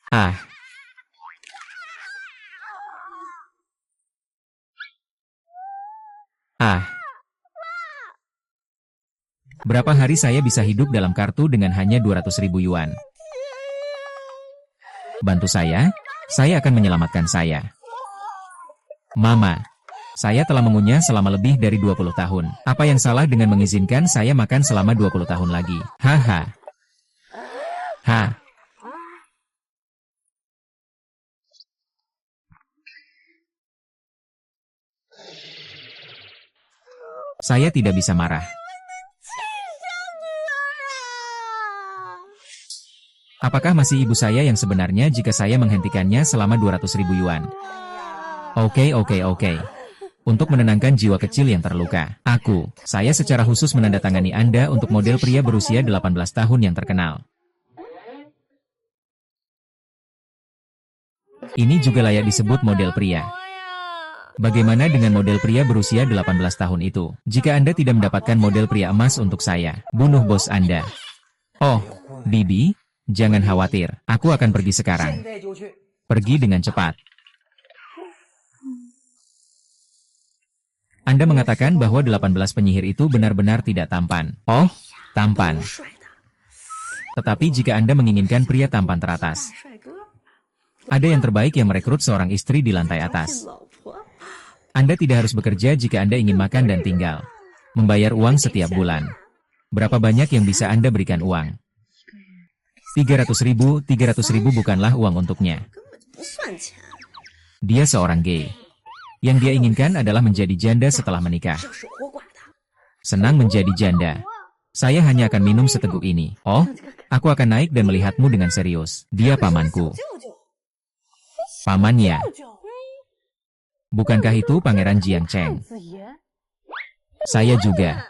Ah, ah. Berapa hari saya bisa hidup dalam kartu dengan hanya 200.000 yuan? Bantu saya akan menyelamatkan saya. Mama, saya telah mengunyah selama lebih dari 20 tahun. Apa yang salah dengan mengizinkan saya makan selama 20 tahun lagi? Haha, ha. Saya tidak bisa marah. Apakah masih ibu saya yang sebenarnya jika saya menghentikannya selama 200.000 yuan? Oke. Untuk menenangkan jiwa kecil yang terluka, saya secara khusus menandatangani Anda untuk model pria berusia 18 tahun yang terkenal. Ini juga layak disebut model pria. Bagaimana dengan model pria berusia 18 tahun itu? Jika Anda tidak mendapatkan model pria emas untuk saya, bunuh bos Anda. Oh, Bibi, jangan khawatir, aku akan pergi sekarang. Pergi dengan cepat. Anda mengatakan bahwa 18 penyihir itu benar-benar tidak tampan. Oh, tampan. Tetapi jika Anda menginginkan pria tampan teratas, ada yang terbaik yang merekrut seorang istri di lantai atas. Anda tidak harus bekerja jika Anda ingin makan dan tinggal. Membayar uang setiap bulan. Berapa banyak yang bisa Anda berikan uang? 300.000 bukanlah uang untuknya. Dia seorang gay. Yang dia inginkan adalah menjadi janda setelah menikah. Senang menjadi janda. Saya hanya akan minum seteguk ini. Oh, aku akan naik dan melihatmu dengan serius. Dia pamanku. Pamannya. Bukankah itu Pangeran Jiang Cheng? Saya juga.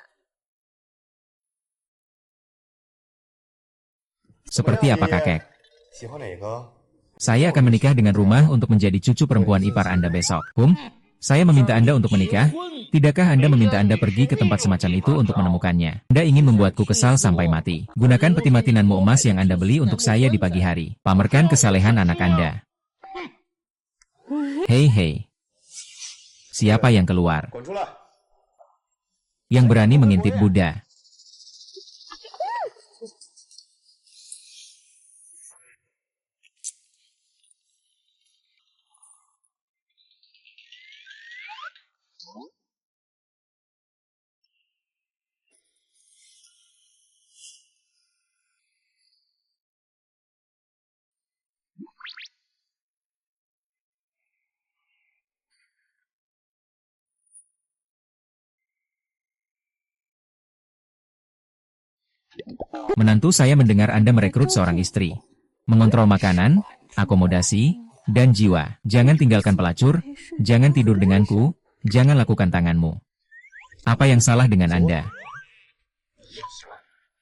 Seperti apa kakek? Saya akan menikah dengan Rumah untuk menjadi cucu perempuan ipar Anda besok. Saya meminta Anda untuk menikah. Tidakkah Anda meminta Anda pergi ke tempat semacam itu untuk menemukannya? Anda ingin membuatku kesal sampai mati. Gunakan peti matinanmu emas yang Anda beli untuk saya di pagi hari. Pamerkan kesalehan anak Anda. Hei. Siapa yang keluar? Yang berani mengintip Buddha. Menantu saya mendengar Anda merekrut seorang istri. Mengontrol makanan, akomodasi, dan jiwa. Jangan tinggalkan pelacur, jangan tidur denganku, jangan lakukan tanganmu. Apa yang salah dengan Anda?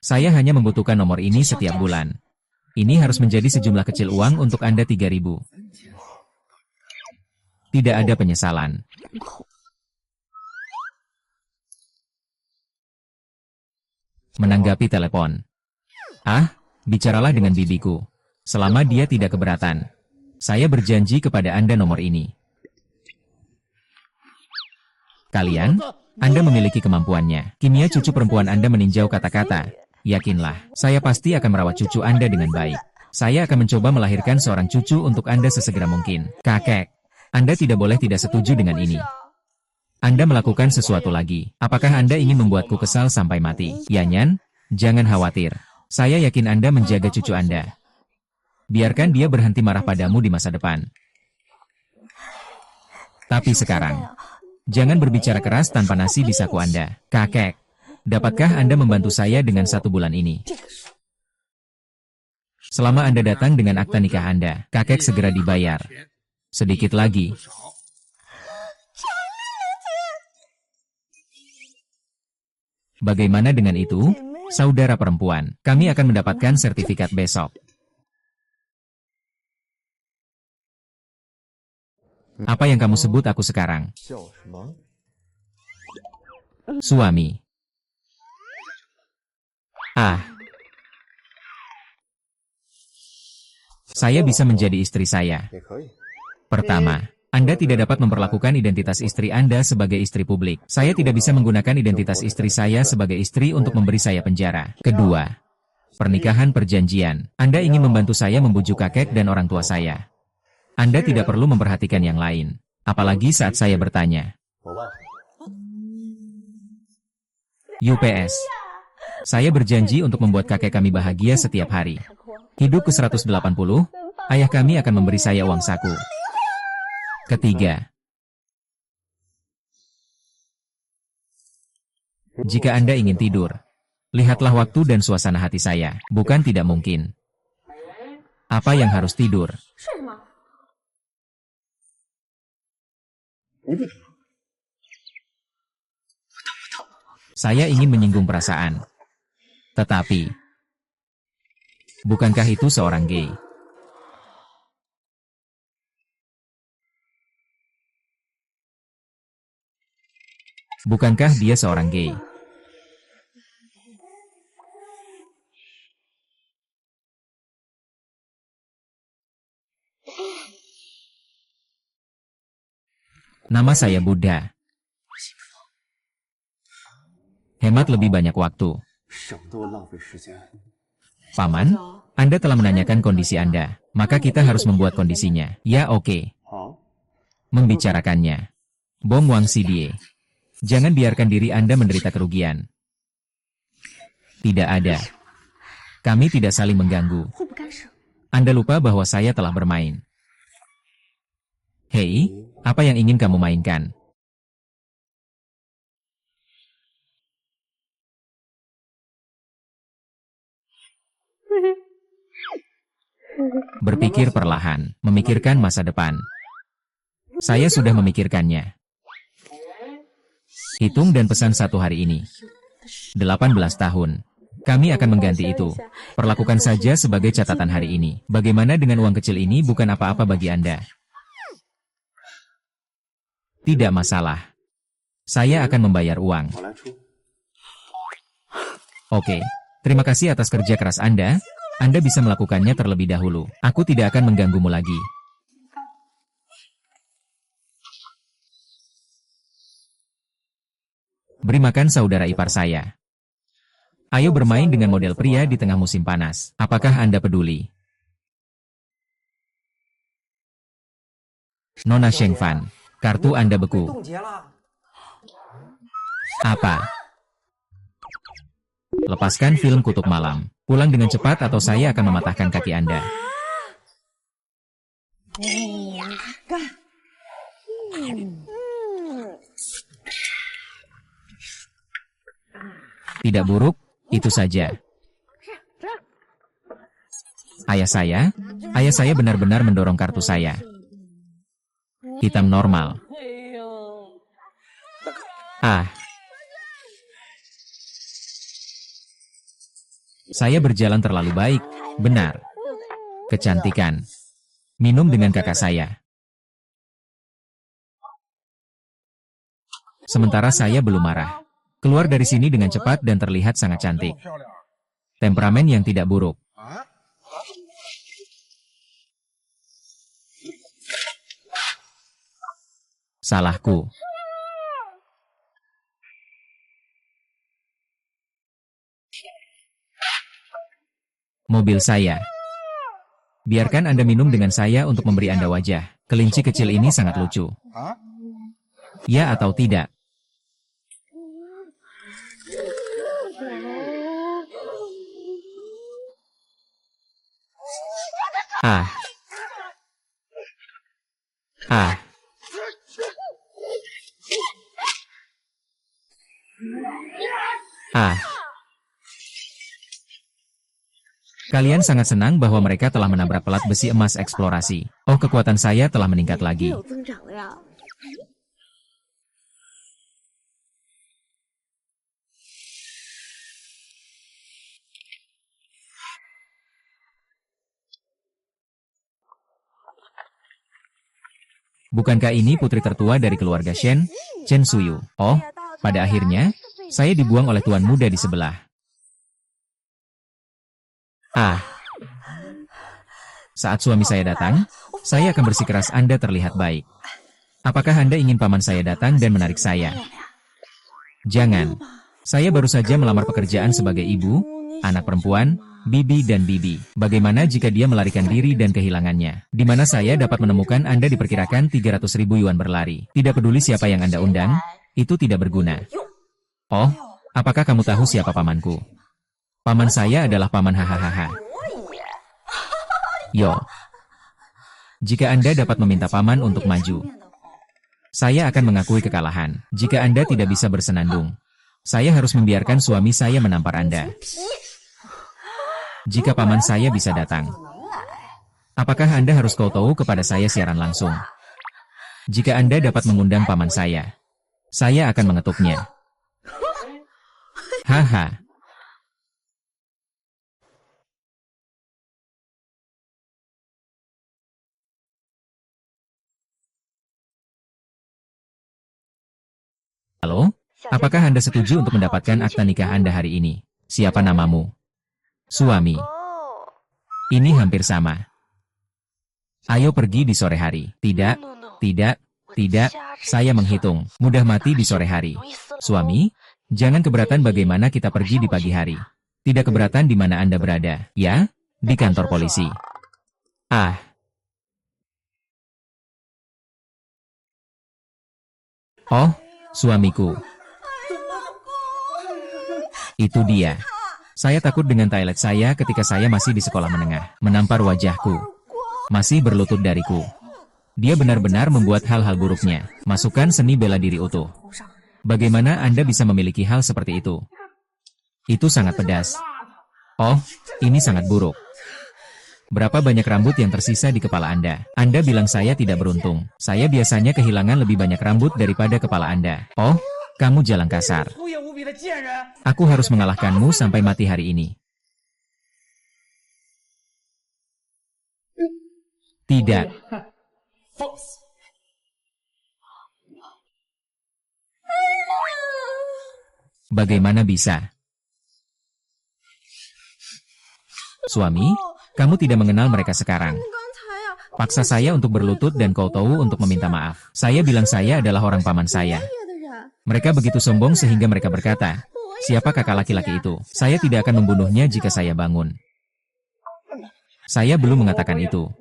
Saya hanya membutuhkan nomor ini setiap bulan. Ini harus menjadi sejumlah kecil uang untuk Anda 3.000. Tidak ada penyesalan. Menanggapi telepon. Bicaralah dengan bibiku. Selama dia tidak keberatan. Saya berjanji kepada Anda nomor ini. Kalian, Anda memiliki kemampuannya. Kimia cucu perempuan Anda meninjau kata-kata. Yakinlah, saya pasti akan merawat cucu Anda dengan baik. Saya akan mencoba melahirkan seorang cucu untuk Anda sesegera mungkin. Kakek, Anda tidak boleh tidak setuju dengan ini. Anda melakukan sesuatu lagi. Apakah Anda ingin membuatku kesal sampai mati? Yanyan, jangan khawatir. Saya yakin Anda menjaga cucu Anda. Biarkan dia berhenti marah padamu di masa depan. Tapi sekarang, jangan berbicara keras tanpa nasi di saku Anda. Kakek, dapatkah Anda membantu saya dengan 1 bulan ini? Selama Anda datang dengan akta nikah Anda, kakek segera dibayar. Sedikit lagi. Bagaimana dengan itu? Saudara perempuan, kami akan mendapatkan sertifikat besok. Apa yang kamu sebut aku sekarang? Suami. Saya bisa menjadi istri saya. Pertama, Anda tidak dapat memperlakukan identitas istri Anda sebagai istri publik. Saya tidak bisa menggunakan identitas istri saya sebagai istri untuk memberi saya penjara. Kedua, pernikahan perjanjian. Anda ingin membantu saya membujuk kakek dan orang tua saya. Anda tidak perlu memperhatikan yang lain, apalagi saat saya bertanya. UPS. Saya berjanji untuk membuat kakek kami bahagia setiap hari. Hidup ke-180, ayah kami akan memberi saya uang saku. Ketiga, jika Anda ingin tidur, lihatlah waktu dan suasana hati saya, bukan tidak mungkin. Apa yang harus tidur? Saya ingin menyinggung perasaan. Tetapi, bukankah itu seorang gay? Bukankah dia seorang gay? Nama saya Buddha. Hemat lebih banyak waktu. Paman, Anda telah menanyakan kondisi Anda, maka kita harus membuat kondisinya. Ya oke. Membicarakannya. Bong Wang Sidie. Jangan biarkan diri Anda menderita kerugian. Tidak ada. Kami tidak saling mengganggu. Anda lupa bahwa saya telah bermain. Hei, apa yang ingin kamu mainkan? Berpikir perlahan, memikirkan masa depan. Saya sudah memikirkannya. Hitung dan pesan satu hari ini. 18 tahun. Kami akan mengganti itu. Perlakukan saja sebagai catatan hari ini. Bagaimana dengan uang kecil ini bukan apa-apa bagi Anda? Tidak masalah. Saya akan membayar uang. Oke. Terima kasih atas kerja keras Anda. Anda bisa melakukannya terlebih dahulu. Aku tidak akan mengganggumu lagi. Beri makan saudara ipar saya. Ayo bermain dengan model pria di tengah musim panas. Apakah Anda peduli? Nona Shengfan, kartu Anda beku. Apa? Lepaskan film Kutub Malam. Pulang dengan cepat atau saya akan mematahkan kaki Anda. Tidak buruk, itu saja. Ayah saya benar-benar mendorong kartu saya. Hitam normal. Saya berjalan terlalu baik, benar. Kecantikan. Minum dengan kakak saya. Sementara saya belum marah. Keluar dari sini dengan cepat dan terlihat sangat cantik. Temperamen yang tidak buruk. Salahku. Mobil saya. Biarkan Anda minum dengan saya untuk memberi Anda wajah. Kelinci kecil ini sangat lucu. Ya atau tidak? Kalian sangat senang bahwa mereka telah menabrak pelat besi emas eksplorasi. Oh, kekuatan saya telah meningkat lagi. Bukankah ini putri tertua dari keluarga Shen, Chen Suyu? Oh, pada akhirnya, saya dibuang oleh tuan muda di sebelah. Saat suami saya datang, saya akan bersikeras Anda terlihat baik. Apakah Anda ingin paman saya datang dan menarik saya? Jangan. Saya baru saja melamar pekerjaan sebagai ibu, anak perempuan, bibi dan bibi. Bagaimana jika dia melarikan diri dan kehilangannya? Di mana saya dapat menemukan Anda diperkirakan 300.000 yuan berlari. Tidak peduli siapa yang Anda undang, itu tidak berguna. Oh, apakah kamu tahu siapa pamanku? Paman saya adalah paman hahaha. Yo. Jika Anda dapat meminta paman untuk maju, saya akan mengakui kekalahan. Jika Anda tidak bisa bersenandung, saya harus membiarkan suami saya menampar Anda. Jika paman saya bisa datang, apakah Anda harus tahu kepada saya siaran langsung? Jika Anda dapat mengundang paman saya akan mengetuknya. Haha. Halo? Apakah Anda setuju untuk mendapatkan akta nikah Anda hari ini? Siapa namamu? Suami. Ini hampir sama. Ayo pergi di sore hari. Tidak, tidak, tidak, saya menghitung. Mudah mati di sore hari. Suami, jangan keberatan bagaimana kita pergi di pagi hari. Tidak keberatan di mana Anda berada, ya? Di kantor polisi. Ah. Oh, suamiku. Itu dia. Saya takut dengan toilet saya ketika saya masih di sekolah menengah. Menampar wajahku. Masih berlutut dariku. Dia benar-benar membuat hal-hal buruknya. Masukkan seni bela diri utuh. Bagaimana Anda bisa memiliki hal seperti itu? Itu sangat pedas. Oh, ini sangat buruk. Berapa banyak rambut yang tersisa di kepala Anda? Anda bilang saya tidak beruntung. Saya biasanya kehilangan lebih banyak rambut daripada kepala Anda. Oh, kamu jalan kasar. Aku harus mengalahkanmu sampai mati hari ini. Tidak. Bagaimana bisa? Suami, kamu tidak mengenal mereka sekarang. Paksa saya untuk berlutut dan kau tahu untuk meminta maaf. Saya bilang saya adalah orang paman saya. Mereka begitu sombong sehingga mereka berkata, siapa kakak laki-laki itu? Saya tidak akan membunuhnya jika saya bangun. Saya belum mengatakan itu.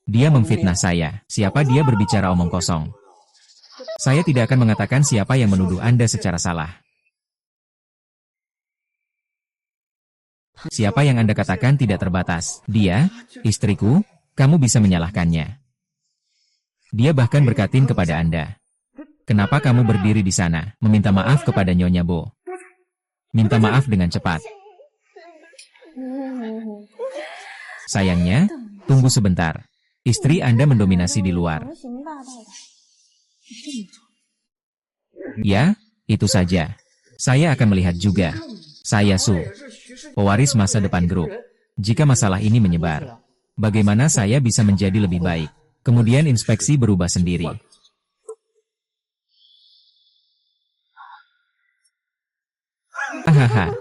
Dia memfitnah saya. Siapa dia berbicara omong kosong? Saya tidak akan mengatakan siapa yang menuduh Anda secara salah. Siapa yang Anda katakan tidak terbatas? Dia, istriku, kamu bisa menyalahkannya. Dia bahkan berkatin kepada Anda. Kenapa kamu berdiri di sana? Meminta maaf kepada Nyonya Bo. Minta maaf dengan cepat. Sayangnya, tunggu sebentar. Istri Anda mendominasi di luar. Ya, itu saja. Saya akan melihat juga. Saya Su, pewaris masa depan grup. Jika masalah ini menyebar, bagaimana saya bisa menjadi lebih baik? Kemudian inspeksi berubah sendiri. Hahaha.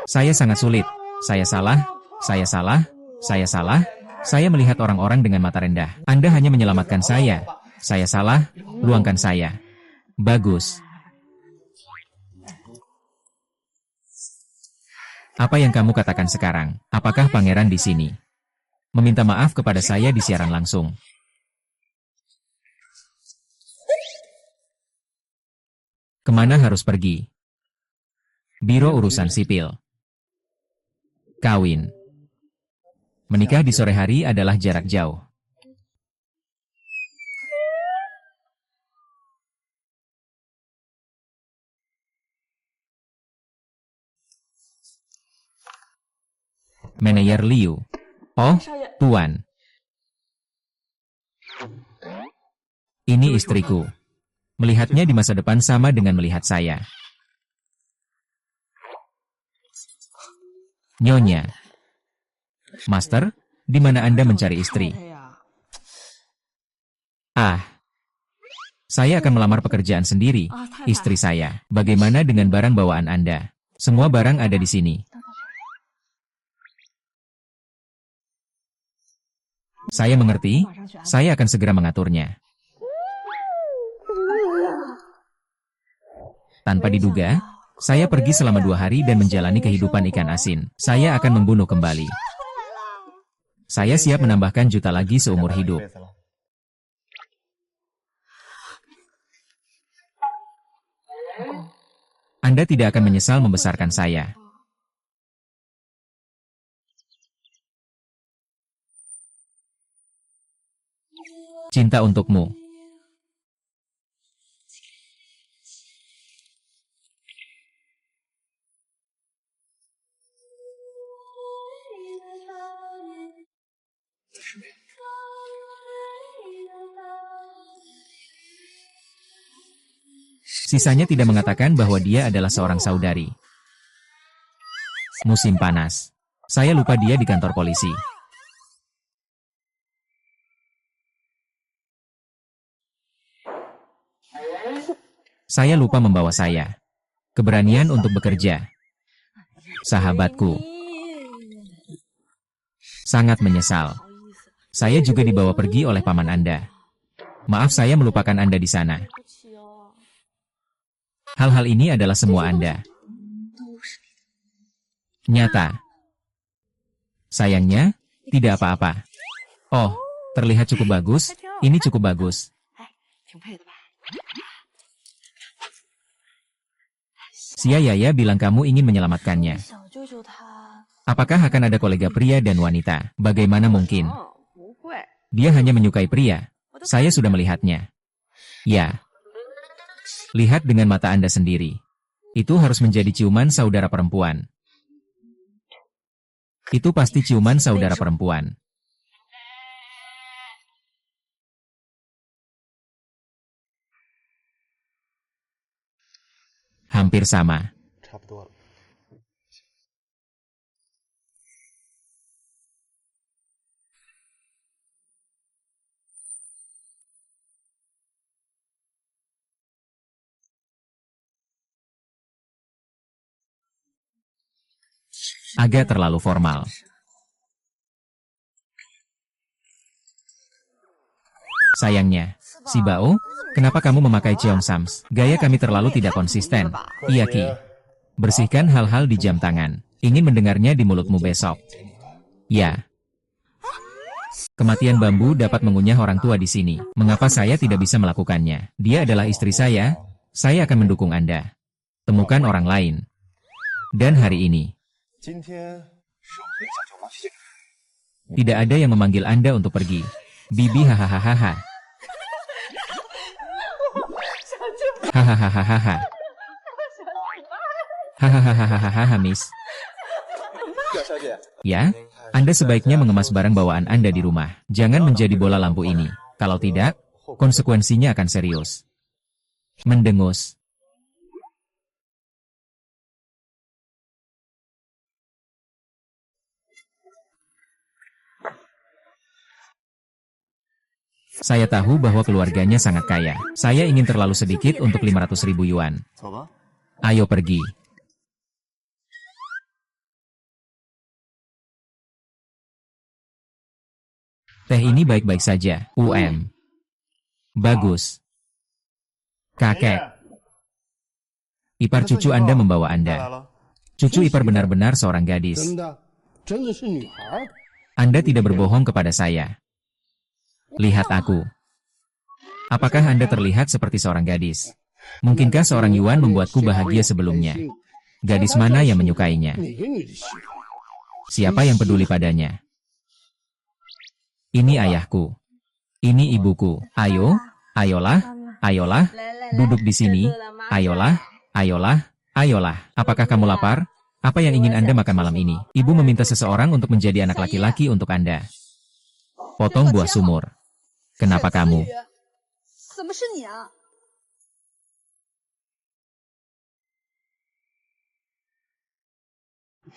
Saya sangat sulit. Saya salah, saya salah, saya salah. Saya melihat orang-orang dengan mata rendah. Anda hanya menyelamatkan saya. Saya salah, luangkan saya. Bagus. Apa yang kamu katakan sekarang? Apakah pangeran di sini? Meminta maaf kepada saya di siaran langsung. Kemana harus pergi? Biro Urusan Sipil. Kawin. Menikah di sore hari adalah jarak jauh. Manajer Liu. Oh, Tuan. Ini istriku. Melihatnya di masa depan sama dengan melihat saya. Nyonya. Master, di mana Anda mencari istri? Ah. Saya akan melamar pekerjaan sendiri, istri saya. Bagaimana dengan barang bawaan Anda? Semua barang ada di sini. Saya mengerti, saya akan segera mengaturnya. Tanpa diduga, saya pergi selama 2 hari dan menjalani kehidupan ikan asin. Saya akan membunuh kembali. Saya siap menambahkan juta lagi seumur hidup. Anda tidak akan menyesal membesarkan saya. Cinta untukmu. Sisanya tidak mengatakan bahwa dia adalah seorang saudari. Musim panas. Saya lupa dia di kantor polisi. Saya lupa membawa saya. Keberanian untuk bekerja. Sahabatku. Sangat menyesal. Saya juga dibawa pergi oleh paman Anda. Maaf saya melupakan Anda di sana. Hal-hal ini adalah semua Anda. Nyata. Sayangnya, tidak apa-apa. Oh, terlihat cukup bagus. Ini cukup bagus. Xia Yaya bilang kamu ingin menyelamatkannya. Apakah akan ada kolega pria dan wanita? Bagaimana mungkin? Dia hanya menyukai pria. Saya sudah melihatnya. Ya. Lihat dengan mata Anda sendiri. Itu harus menjadi ciuman saudara perempuan. Itu pasti ciuman saudara perempuan. Hampir sama. Agak terlalu formal. Sayangnya, si Bao, kenapa kamu memakai cheongsams? Gaya kami terlalu tidak konsisten. Iya Ki. Bersihkan hal-hal di jam tangan. Ingin mendengarnya di mulutmu besok. Ya. Kematian bambu dapat mengunyah orang tua di sini. Mengapa saya tidak bisa melakukannya? Dia adalah istri saya. Saya akan mendukung Anda. Temukan orang lain. Dan hari ini. Tidak ada yang memanggil Anda untuk pergi. Bibi hahaha. Hahaha. Hahaha, Miss. Ya, Anda sebaiknya mengemas barang bawaan Anda di rumah. Jangan menjadi bola lampu ini. Kalau tidak, konsekuensinya akan serius. Mendengus. Saya tahu bahwa keluarganya sangat kaya. Saya ingin terlalu sedikit untuk 500.000 yuan. Ayo pergi. Teh ini baik-baik saja. Bagus. Kakek. Ipar cucu Anda membawa Anda. Cucu ipar benar-benar seorang gadis. Anda tidak berbohong kepada saya. Lihat aku. Apakah Anda terlihat seperti seorang gadis? Mungkinkah seorang Yuan membuatku bahagia sebelumnya? Gadis mana yang menyukainya? Siapa yang peduli padanya? Ini ayahku. Ini ibuku. Ayo, ayolah, duduk di sini. Ayolah. Apakah kamu lapar? Apa yang ingin Anda makan malam ini? Ibu meminta seseorang untuk menjadi anak laki-laki untuk Anda. Potong buah sumur. Kenapa kamu?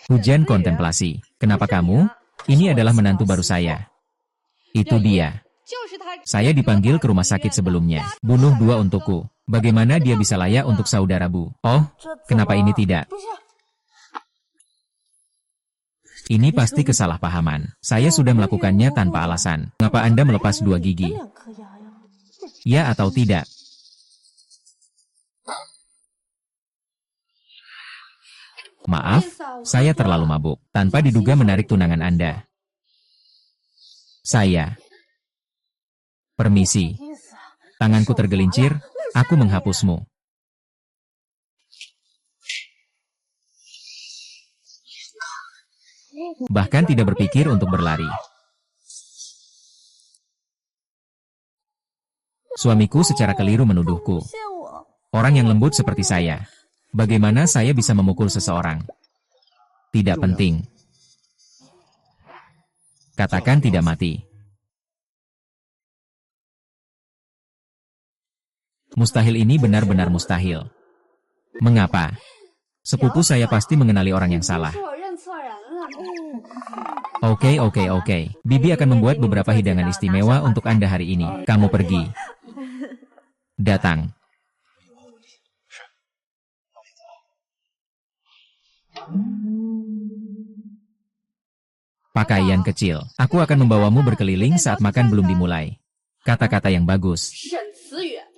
Hujan kontemplasi. Kenapa kamu? Ini adalah menantu baru saya. Itu dia. Saya dipanggil ke rumah sakit sebelumnya. Bunuh 2 untukku. Bagaimana dia bisa layak untuk saudara Bu? Oh, kenapa ini tidak? Ini pasti kesalahpahaman. Saya sudah melakukannya tanpa alasan. Mengapa Anda melepas 2 gigi? Ya atau tidak? Maaf, saya terlalu mabuk. Tanpa diduga menarik tunangan Anda. Saya. Permisi. Tanganku tergelincir, aku menghapusmu. Bahkan tidak berpikir untuk berlari. Suamiku secara keliru menuduhku. Orang yang lembut seperti saya. Bagaimana saya bisa memukul seseorang? Tidak penting. Katakan tidak mati. Mustahil ini benar-benar mustahil. Mengapa? Sepupu saya pasti mengenali orang yang salah. Oke. Bibi akan membuat beberapa hidangan istimewa untuk Anda hari ini. Kamu pergi. Datang. Pakaian kecil. Aku akan membawamu berkeliling saat makan belum dimulai. Kata-kata yang bagus.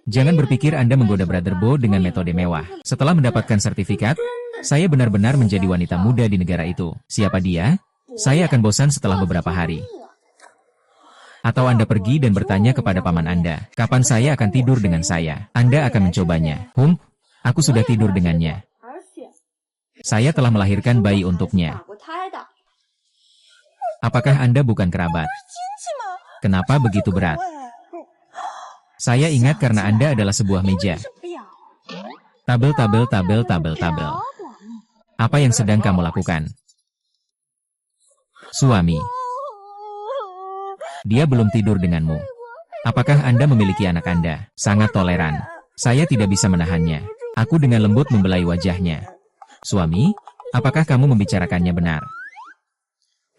Jangan berpikir Anda menggoda Brother Bo dengan metode mewah. Setelah mendapatkan sertifikat, saya benar-benar menjadi wanita muda di negara itu. Siapa dia? Saya akan bosan setelah beberapa hari. Atau Anda pergi dan bertanya kepada paman Anda, kapan saya akan tidur dengan saya? Anda akan mencobanya. Aku sudah tidur dengannya. Saya telah melahirkan bayi untuknya. Apakah Anda bukan kerabat? Kenapa begitu berat? Saya ingat karena Anda adalah sebuah meja. Tabel. Apa yang sedang kamu lakukan? Suami. Dia belum tidur denganmu. Apakah Anda memiliki anak Anda? Sangat toleran. Saya tidak bisa menahannya. Aku dengan lembut membelai wajahnya. Suami, apakah kamu membicarakannya benar?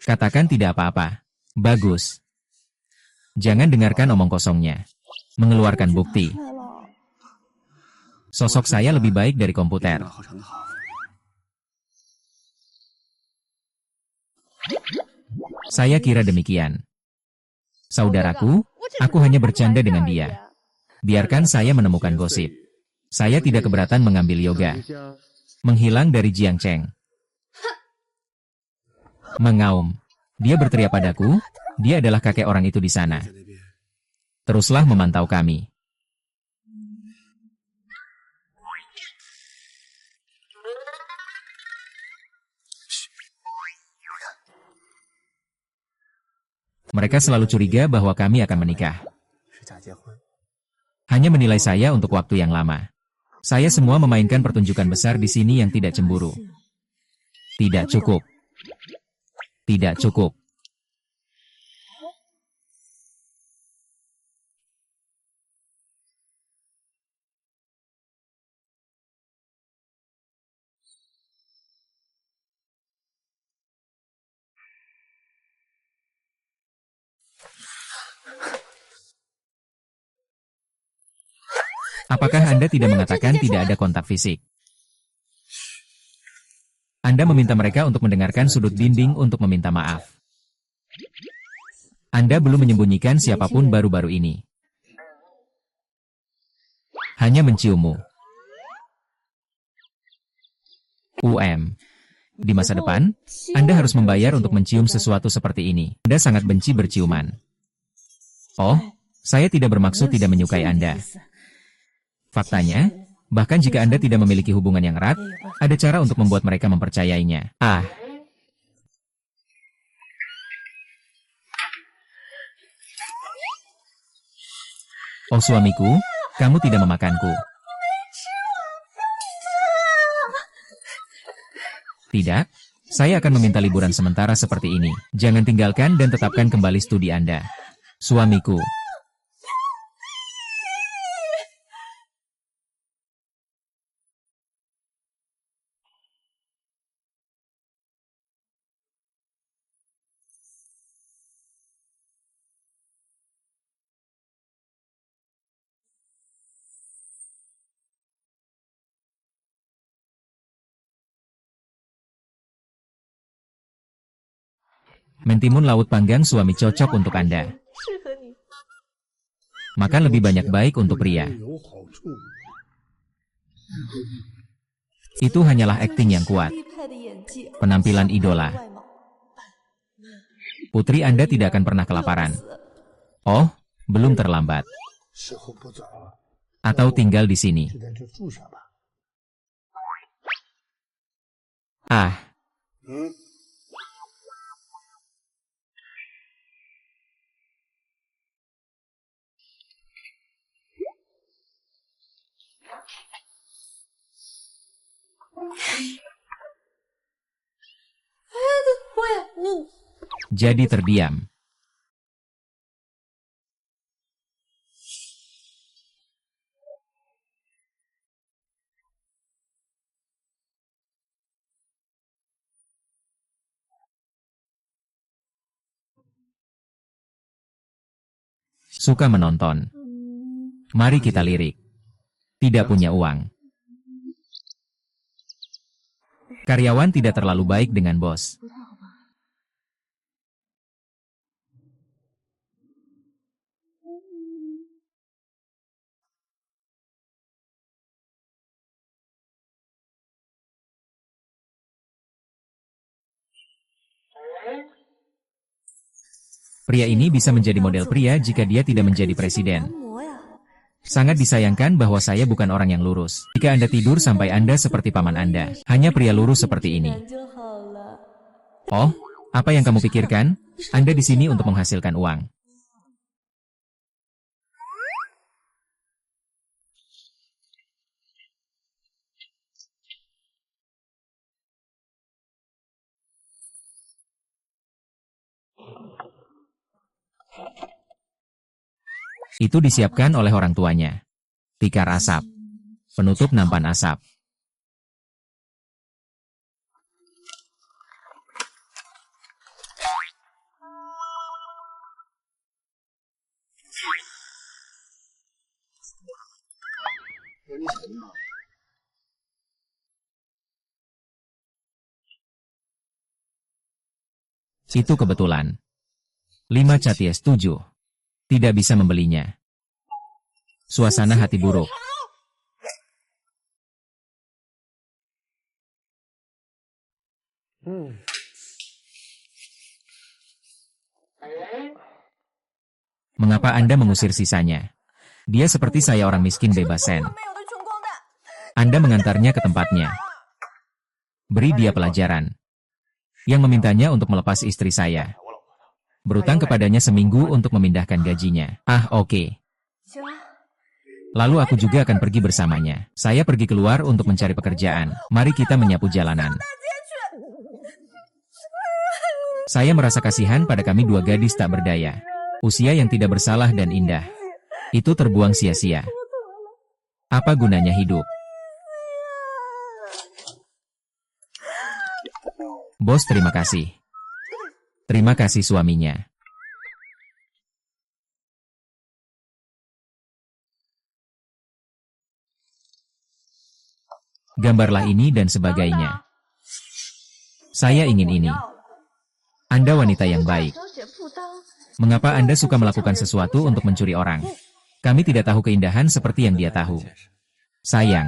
Katakan tidak apa-apa. Bagus. Jangan dengarkan omong kosongnya. Mengeluarkan bukti. Sosok saya lebih baik dari komputer. Saya kira demikian. Saudaraku, aku hanya bercanda dengan dia. Biarkan saya menemukan gosip. Saya tidak keberatan mengambil yoga. Menghilang dari Jiang Cheng. Mengaum. Dia berteriak padaku, dia adalah kakek orang itu di sana. Teruslah memantau kami. Mereka selalu curiga bahwa kami akan menikah. Hanya menilai saya untuk waktu yang lama. Saya semua memainkan pertunjukan besar di sini yang tidak cemburu. Tidak cukup. Tidak cukup. Apakah Anda tidak mengatakan tidak ada kontak fisik? Anda meminta mereka untuk mendengarkan sudut dinding untuk meminta maaf. Anda belum menyembunyikan siapapun baru-baru ini. Hanya menciummu. Di masa depan, Anda harus membayar untuk mencium sesuatu seperti ini. Anda sangat benci berciuman. Oh, saya tidak bermaksud tidak menyukai Anda. Faktanya, bahkan jika Anda tidak memiliki hubungan yang erat, ada cara untuk membuat mereka mempercayainya. Oh suamiku, kamu tidak memakanku. Tidak, saya akan meminta liburan sementara seperti ini. Jangan tinggalkan dan tetapkan kembali studi Anda. Suamiku. Mentimun laut panggang suami cocok untuk Anda. Makan lebih banyak baik untuk pria. Itu hanyalah akting yang kuat. Penampilan idola. Putri Anda tidak akan pernah kelaparan. Oh, belum terlambat. Atau tinggal di sini. Ah. Jadi terdiam. Suka menonton. Mari kita lirik. Tidak punya uang. Karyawan tidak terlalu baik dengan bos. Pria ini bisa menjadi model pria jika dia tidak menjadi presiden. Sangat disayangkan bahwa saya bukan orang yang lurus. Jika Anda tidur sampai Anda seperti paman Anda, hanya pria lurus seperti ini. Oh, apa yang kamu pikirkan? Anda di sini untuk menghasilkan uang. Itu disiapkan oleh orang tuanya. Tikar asap. Penutup nampan asap. Itu kebetulan. 5 caties 7. Tidak bisa membelinya. Suasana hati buruk. Mengapa Anda mengusir sisanya? Dia seperti saya, orang miskin bebas sen. Anda mengantarnya ke tempatnya. Beri dia pelajaran. Yang memintanya untuk melepas istri saya. Berutang kepadanya seminggu untuk memindahkan gajinya. Ah, oke. Lalu aku juga akan pergi bersamanya. Saya pergi keluar untuk mencari pekerjaan. Mari kita menyapu jalanan. Saya merasa kasihan pada kami dua gadis tak berdaya. Usia yang tidak bersalah dan indah. Itu terbuang sia-sia. Apa gunanya hidup? Bos, terima kasih. Terima kasih suaminya. Gambarlah ini dan sebagainya. Saya ingin ini. Anda wanita yang baik. Mengapa Anda suka melakukan sesuatu untuk mencuri orang? Kami tidak tahu keindahan seperti yang dia tahu. Sayang.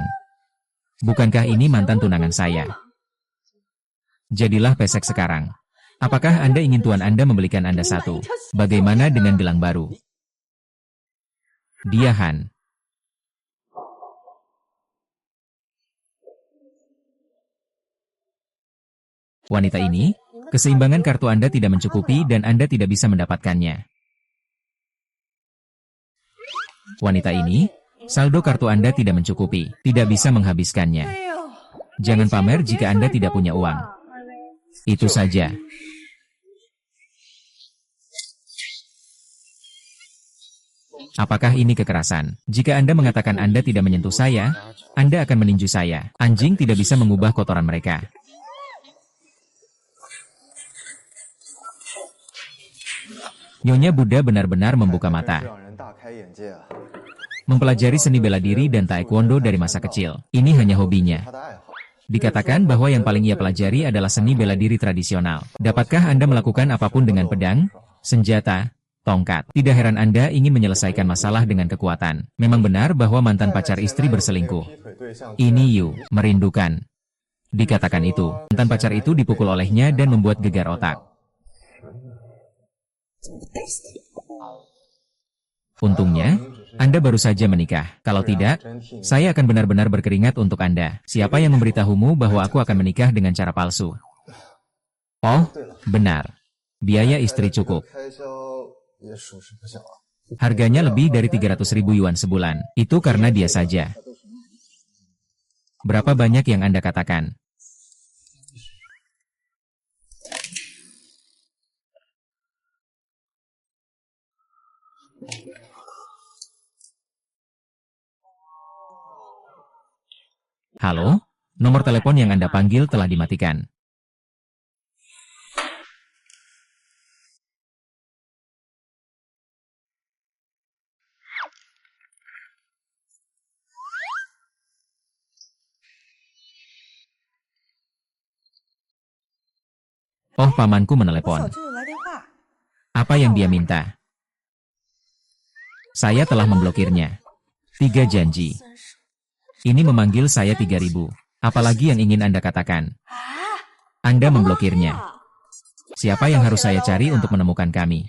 Bukankah ini mantan tunangan saya? Jadilah pesek sekarang. Apakah Anda ingin tuan Anda membelikan Anda satu? Bagaimana dengan gelang baru? Dia Han. Wanita ini, keseimbangan kartu Anda tidak mencukupi dan Anda tidak bisa mendapatkannya. Wanita ini, saldo kartu Anda tidak mencukupi, tidak bisa menghabiskannya. Jangan pamer jika Anda tidak punya uang. Itu saja. Apakah ini kekerasan? Jika Anda mengatakan Anda tidak menyentuh saya, Anda akan meninju saya. Anjing tidak bisa mengubah kotoran mereka. Nyonya Buddha benar-benar membuka mata. Mempelajari seni bela diri dan taekwondo dari masa kecil. Ini hanya hobinya. Dikatakan bahwa yang paling ia pelajari adalah seni bela diri tradisional. Dapatkah Anda melakukan apapun dengan pedang, senjata, tongkat? Tidak heran Anda ingin menyelesaikan masalah dengan kekuatan. Memang benar bahwa mantan pacar istri berselingkuh. Ini Yu, merindukan. Dikatakan itu, mantan pacar itu dipukul olehnya dan membuat gegar otak. Untungnya, Anda baru saja menikah. Kalau tidak, saya akan benar-benar berkeringat untuk Anda. Siapa yang memberitahumu bahwa aku akan menikah dengan cara palsu? Oh, benar. Biaya istri cukup. Harganya lebih dari 300.000 yuan sebulan. Itu karena dia saja. Berapa banyak yang Anda katakan? Halo? Nomor telepon yang Anda panggil telah dimatikan. Oh, pamanku menelepon. Apa yang dia minta? Saya telah memblokirnya. 3 janji. Ini memanggil saya 3.000. Apalagi yang ingin Anda katakan? Anda memblokirnya. Siapa yang harus saya cari untuk menemukan kami?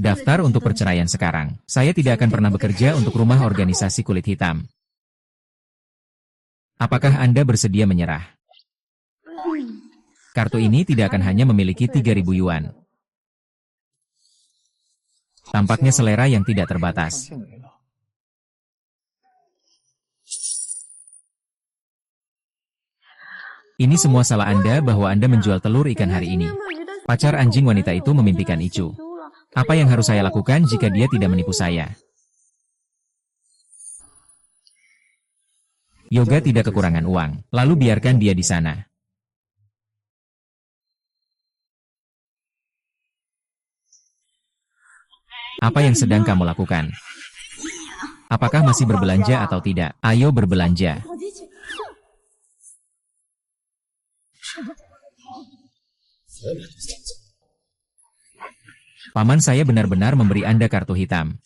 Daftar untuk perceraian sekarang. Saya tidak akan pernah bekerja untuk rumah organisasi kulit hitam. Apakah Anda bersedia menyerah? Kartu ini tidak akan hanya memiliki 3.000 yuan. Tampaknya selera yang tidak terbatas. Ini semua salah Anda bahwa Anda menjual telur ikan hari ini. Pacar anjing wanita itu memimpikan Icu. Apa yang harus saya lakukan jika dia tidak menipu saya? Yoga tidak kekurangan uang, lalu biarkan dia di sana. Apa yang sedang kamu lakukan? Apakah masih berbelanja atau tidak? Ayo berbelanja. Paman saya benar-benar memberi Anda kartu hitam.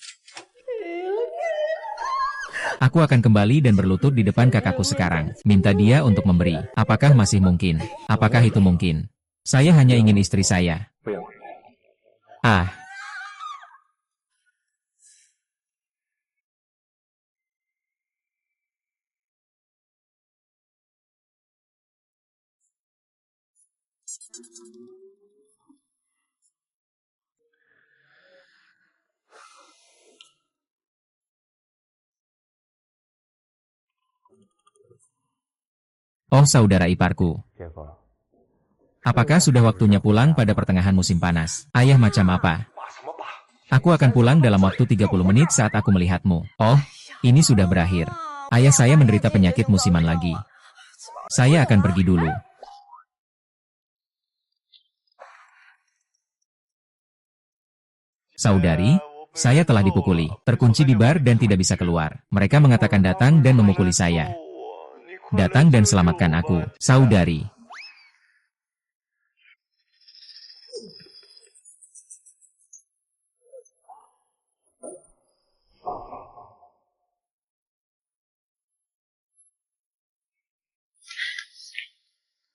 Aku akan kembali dan berlutut di depan kakakku sekarang. Minta dia untuk memberi. Apakah masih mungkin? Apakah itu mungkin? Saya hanya ingin istri saya. Ah. Oh saudara iparku. Apakah sudah waktunya pulang pada pertengahan musim panas? Ayah macam apa? Aku akan pulang dalam waktu 30 menit saat aku melihatmu. Oh, ini sudah berakhir. Ayah saya menderita penyakit musiman lagi. Saya akan pergi dulu. Saudari, saya telah dipukuli, terkunci di bar dan tidak bisa keluar. Mereka mengatakan datang dan memukuli saya. Datang dan selamatkan aku, saudari.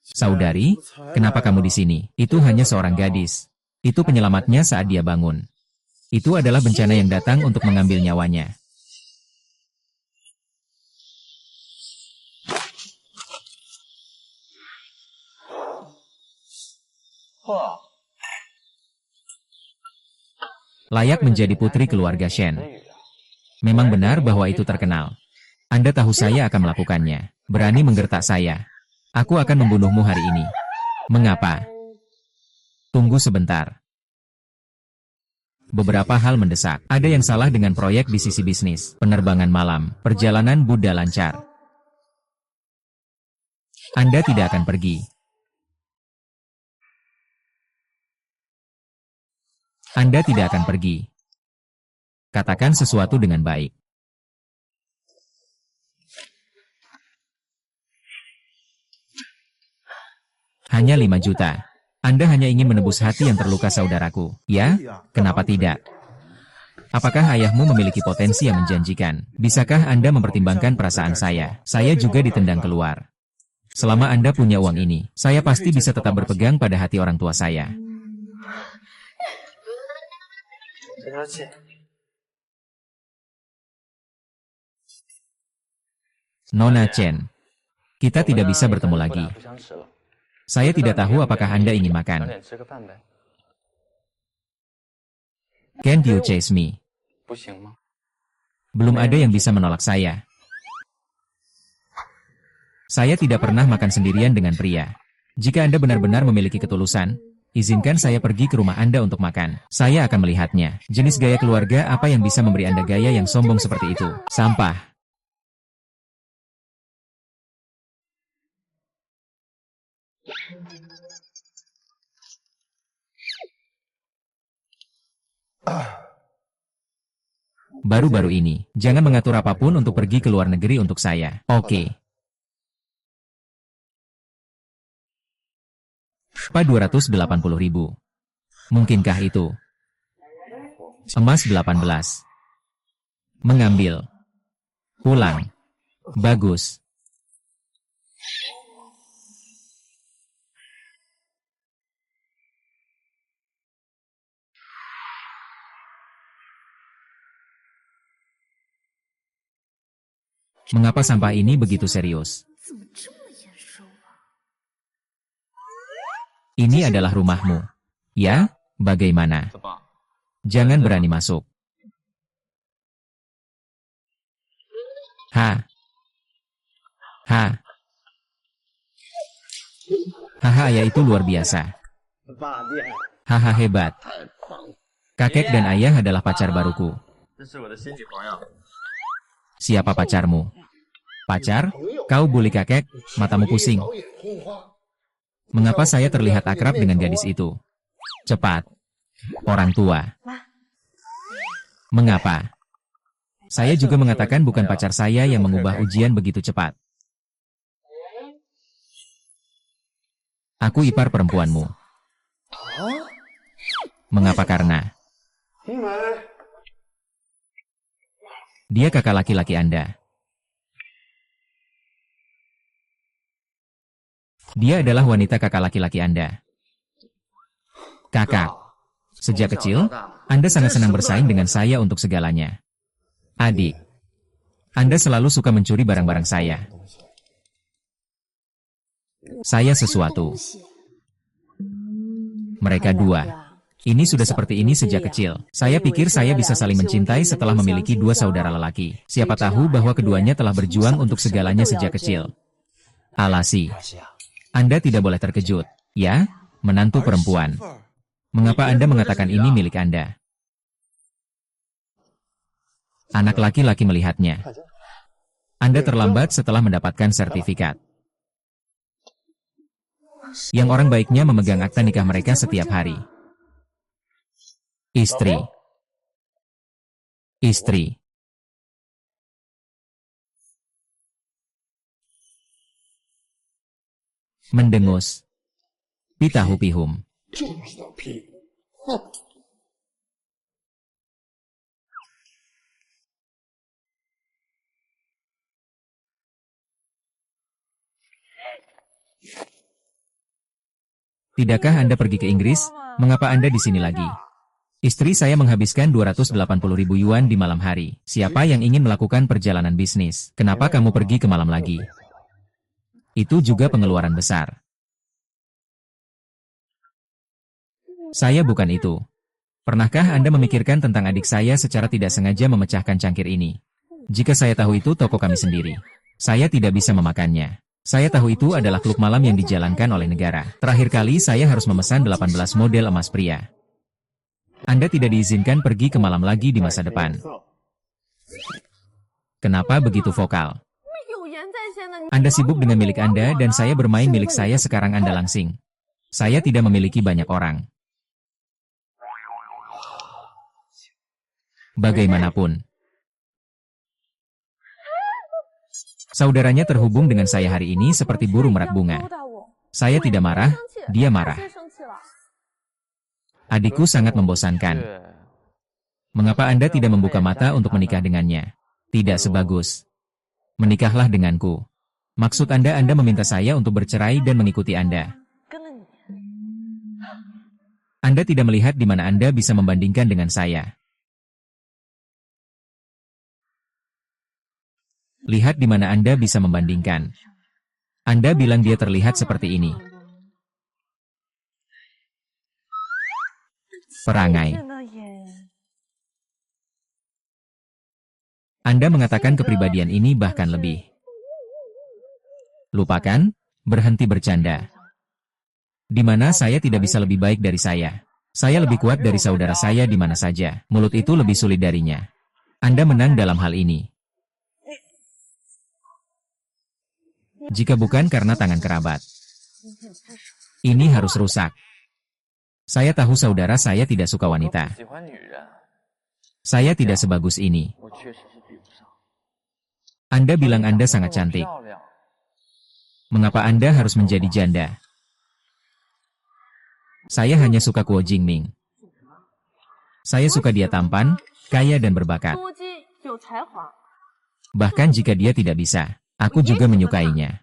Saudari, kenapa kamu di sini? Itu hanya seorang gadis. Itu penyelamatnya saat dia bangun. Itu adalah bencana yang datang untuk mengambil nyawanya. Layak menjadi putri keluarga Shen. Memang benar bahwa itu terkenal. Anda tahu saya akan melakukannya. Berani menggertak saya. Aku akan membunuhmu hari ini. Mengapa? Tunggu sebentar. Beberapa hal mendesak. Ada yang salah dengan proyek di sisi bisnis. Penerbangan malam. Perjalanan Buddha lancar. Anda tidak akan pergi. Anda tidak akan pergi. Katakan sesuatu dengan baik. Hanya 5 juta. Anda hanya ingin menebus hati yang terluka saudaraku. Ya? Kenapa tidak? Apakah ayahmu memiliki potensi yang menjanjikan? Bisakah Anda mempertimbangkan perasaan saya? Saya juga ditendang keluar. Selama Anda punya uang ini, saya pasti bisa tetap berpegang pada hati orang tua saya. Nona Chen, kita tidak bisa bertemu lagi. Saya tidak tahu apakah Anda ingin makan. Can't you chase me? Belum ada yang bisa menolak saya. Saya tidak pernah makan sendirian dengan pria. Jika Anda benar-benar memiliki ketulusan, izinkan saya pergi ke rumah Anda untuk makan. Saya akan melihatnya. Jenis gaya keluarga apa yang bisa memberi Anda gaya yang sombong seperti itu? Sampah. Baru-baru ini, jangan mengatur apapun untuk pergi ke luar negeri untuk saya. Oke. Pak 280.000. Mungkinkah itu? Emas 18. Mengambil. Pulang. Bagus. Mengapa sampah ini begitu serius? Ini adalah rumahmu. Ya, bagaimana? Jangan berani masuk. Ha. Ha. Haha, ayah itu luar biasa. Haha, hebat. Kakek dan ayah adalah pacar baruku. Siapa pacarmu? Pacar? Kau bully kakek, matamu pusing. Mengapa saya terlihat akrab dengan gadis itu? Cepat. Orang tua. Mengapa? Saya juga mengatakan bukan pacar saya yang mengubah ujian begitu cepat. Aku ipar perempuanmu. Mengapa karena? Dia kakak laki-laki Anda. Dia adalah wanita kakak laki-laki Anda. Kakak. Sejak kecil, Anda sangat senang bersaing dengan saya untuk segalanya. Adik. Anda selalu suka mencuri barang-barang saya. Saya sesuatu. Mereka dua. Ini sudah seperti ini sejak kecil. Saya pikir saya bisa saling mencintai setelah memiliki dua saudara lelaki. Siapa tahu bahwa keduanya telah berjuang untuk segalanya sejak kecil. Alasi. Anda tidak boleh terkejut. Ya, menantu perempuan. Mengapa Anda mengatakan ini milik Anda? Anak laki-laki melihatnya. Anda terlambat setelah mendapatkan sertifikat. Yang orang baiknya memegang akta nikah mereka setiap hari. Istri. Istri. Mendengus. Pitahu pihum. Tidakkah Anda pergi ke Inggris? Mengapa Anda di sini lagi? Istri saya menghabiskan 280.000 yuan di malam hari. Siapa yang ingin melakukan perjalanan bisnis? Kenapa kamu pergi ke malam lagi? Itu juga pengeluaran besar. Saya bukan itu. Pernahkah Anda memikirkan tentang adik saya secara tidak sengaja memecahkan cangkir ini? Jika saya tahu itu toko kami sendiri, saya tidak bisa memakannya. Saya tahu itu adalah klub malam yang dijalankan oleh negara. Terakhir kali saya harus memesan 18 model emas pria. Anda tidak diizinkan pergi ke malam lagi di masa depan. Kenapa begitu vokal? Anda sibuk dengan milik Anda dan saya bermain milik saya sekarang Anda langsing. Saya tidak memiliki banyak orang. Bagaimanapun, saudaranya terhubung dengan saya hari ini seperti burung merak bunga. Saya tidak marah, dia marah. Adikku sangat membosankan. Mengapa Anda tidak membuka mata untuk menikah dengannya? Tidak sebagus. Menikahlah denganku. Maksud Anda meminta saya untuk bercerai dan mengikuti Anda. Anda tidak melihat di mana Anda bisa membandingkan dengan saya. Lihat di mana Anda bisa membandingkan. Anda bilang dia terlihat seperti ini. Perangai. Anda mengatakan kepribadian ini bahkan lebih. Lupakan, berhenti bercanda. Di mana saya tidak bisa lebih baik dari saya. Saya lebih kuat dari saudara saya di mana saja. Mulut itu lebih sulit darinya. Anda menang dalam hal ini. Jika bukan karena tangan kerabat. Ini harus rusak. Saya tahu saudara saya tidak suka wanita. Saya tidak sebagus ini. Anda bilang Anda sangat cantik. Mengapa Anda harus menjadi janda? Saya hanya suka Kuo Jingming. Saya suka dia tampan, kaya dan berbakat. Bahkan jika dia tidak bisa, aku juga menyukainya.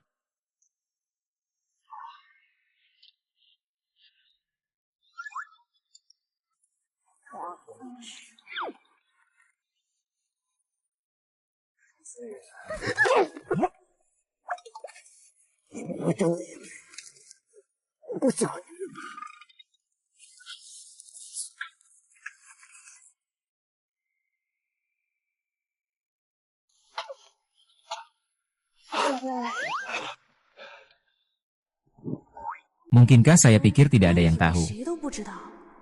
Mungkinkah saya pikir tidak ada yang tahu?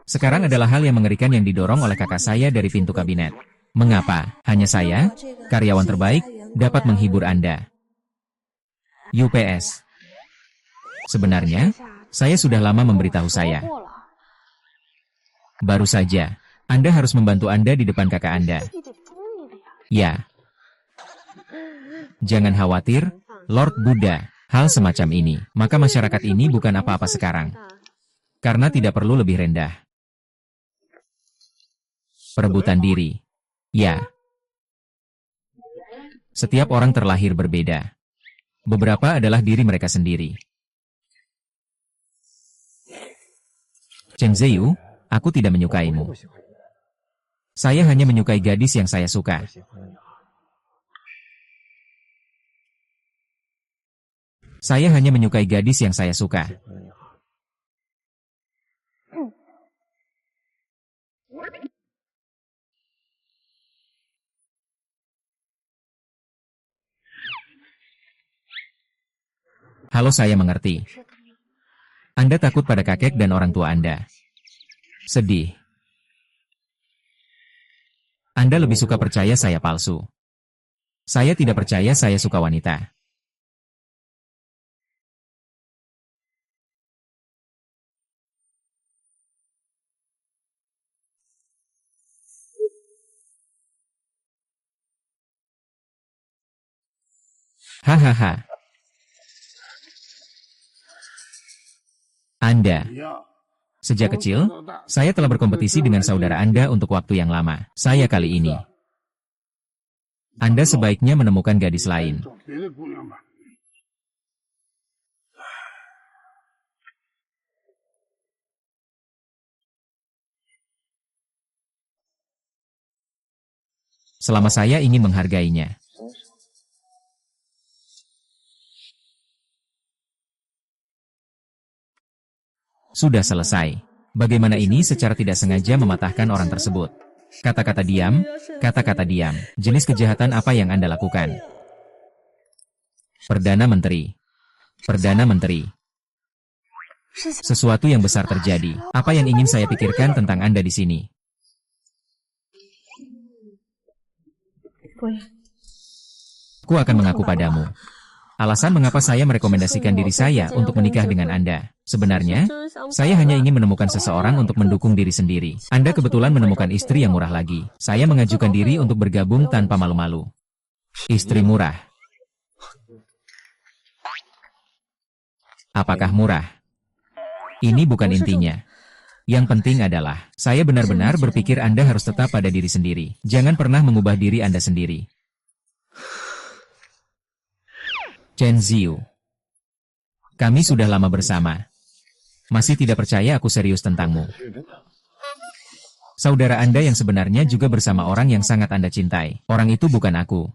Sekarang adalah hal yang mengerikan yang didorong oleh kakak saya dari pintu kabinet. Mengapa? Hanya saya, karyawan terbaik, dapat menghibur Anda. UPS. Sebenarnya, saya sudah lama memberitahu saya. Baru saja, Anda harus membantu Anda di depan kakak Anda. Ya. Jangan khawatir, Lord Buddha, hal semacam ini, maka masyarakat ini bukan apa-apa sekarang. Karena tidak perlu lebih rendah. Perebutan diri. Ya. Setiap orang terlahir berbeda. Beberapa adalah diri mereka sendiri. Chen Zhiyu, aku tidak menyukaimu. Saya hanya menyukai gadis yang saya suka. Saya hanya menyukai gadis yang saya suka. Halo, saya mengerti. Anda takut pada kakek dan orang tua Anda. Sedih. Anda lebih suka percaya saya palsu. Saya tidak percaya saya suka wanita. Hahaha. Anda. Sejak kecil, saya telah berkompetisi dengan saudara Anda untuk waktu yang lama. Saya kali ini. Anda sebaiknya menemukan gadis lain. Selama saya ingin menghargainya. Sudah selesai. Bagaimana ini secara tidak sengaja mematahkan orang tersebut? Kata-kata diam, kata-kata diam. Jenis kejahatan apa yang Anda lakukan? Perdana Menteri. Perdana Menteri. Sesuatu yang besar terjadi. Apa yang ingin saya pikirkan tentang Anda di sini? Aku akan mengaku padamu. Alasan mengapa saya merekomendasikan diri saya untuk menikah dengan Anda. Sebenarnya, saya hanya ingin menemukan seseorang untuk mendukung diri sendiri. Anda kebetulan menemukan istri yang murah lagi. Saya mengajukan diri untuk bergabung tanpa malu-malu. Istri murah. Apakah murah? Ini bukan intinya. Yang penting adalah, saya benar-benar berpikir Anda harus tetap pada diri sendiri. Jangan pernah mengubah diri Anda sendiri. Chen Ziu. Kami sudah lama bersama. Masih tidak percaya aku serius tentangmu. Saudara Anda yang sebenarnya juga bersama orang yang sangat Anda cintai. Orang itu bukan aku.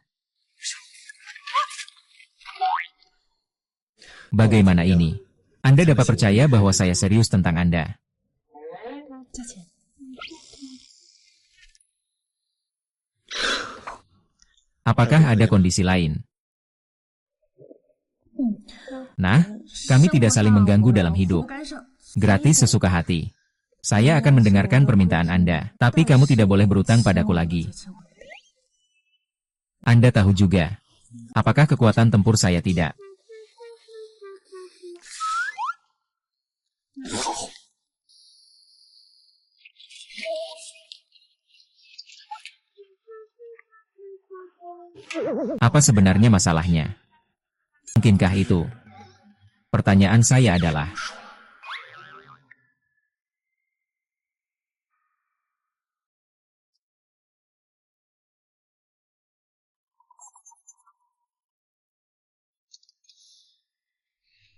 Bagaimana ini? Anda dapat percaya bahwa saya serius tentang Anda. Apakah ada kondisi lain? Nah, kami tidak saling mengganggu dalam hidup. Gratis sesuka hati. Saya akan mendengarkan permintaan Anda, tapi kamu tidak boleh berutang padaku lagi. Anda tahu juga. Apakah kekuatan tempur saya tidak? Apa sebenarnya masalahnya? Mungkinkah itu? Pertanyaan saya adalah,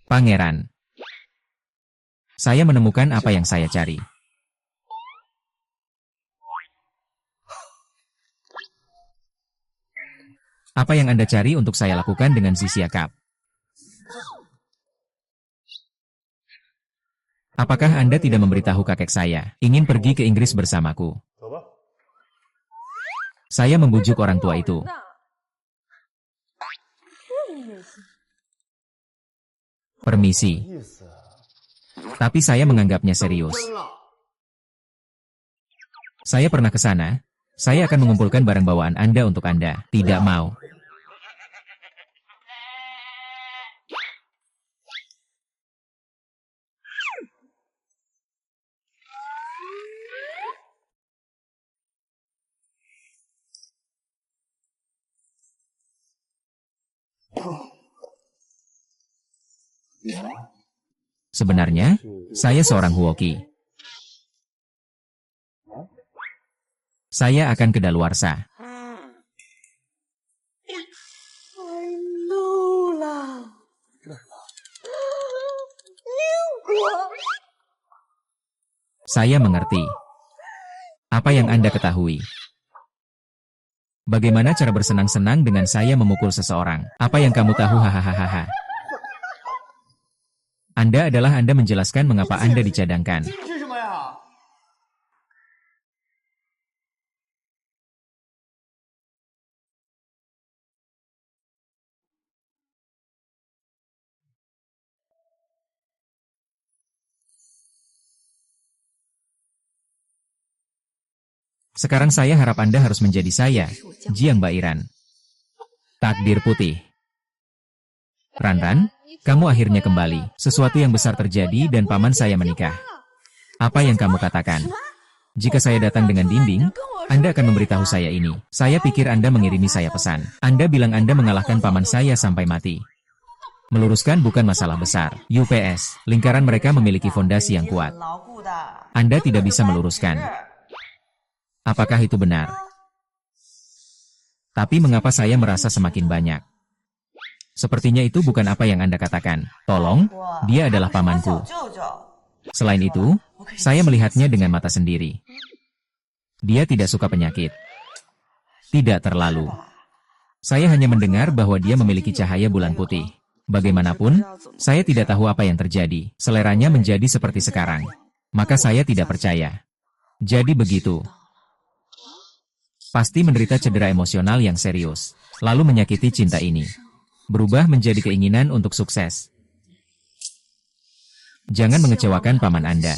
Pangeran, saya menemukan apa yang saya cari. Apa yang Anda cari untuk saya lakukan dengan Zixia Cup? Apakah Anda tidak memberitahu kakek saya, ingin pergi ke Inggris bersamaku? Saya membujuk orang tua itu. Permisi. Tapi saya menganggapnya serius. Saya pernah ke sana. Saya akan mengumpulkan barang bawaan Anda untuk Anda. Tidak mau. Sebenarnya, saya seorang Huoqi. Saya akan kedaluarsa. Saya mengerti. Apa yang Anda ketahui? Bagaimana cara bersenang-senang dengan saya memukul seseorang? Apa yang kamu tahu? Hahaha. Anda menjelaskan mengapa Anda dicadangkan. Sekarang saya harap Anda harus menjadi saya, Jiang Bairan. Takdir putih. Ran, kamu akhirnya kembali. Sesuatu yang besar terjadi dan paman saya menikah. Apa yang kamu katakan? Jika saya datang dengan dinding, Anda akan memberitahu saya ini. Saya pikir Anda mengirimi saya pesan. Anda bilang Anda mengalahkan paman saya sampai mati. Meluruskan bukan masalah besar. UPS, lingkaran mereka memiliki fondasi yang kuat. Anda tidak bisa meluruskan. Apakah itu benar? Tapi mengapa saya merasa semakin banyak? Sepertinya itu bukan apa yang Anda katakan. Tolong, dia adalah pamanku. Selain itu, saya melihatnya dengan mata sendiri. Dia tidak suka penyakit. Tidak terlalu. Saya hanya mendengar bahwa dia memiliki cahaya bulan putih. Bagaimanapun, saya tidak tahu apa yang terjadi. Seleranya menjadi seperti sekarang. Maka saya tidak percaya. Jadi begitu. Pasti menderita cedera emosional yang serius. Lalu menyakiti cinta ini. Berubah menjadi keinginan untuk sukses. Jangan mengecewakan paman Anda.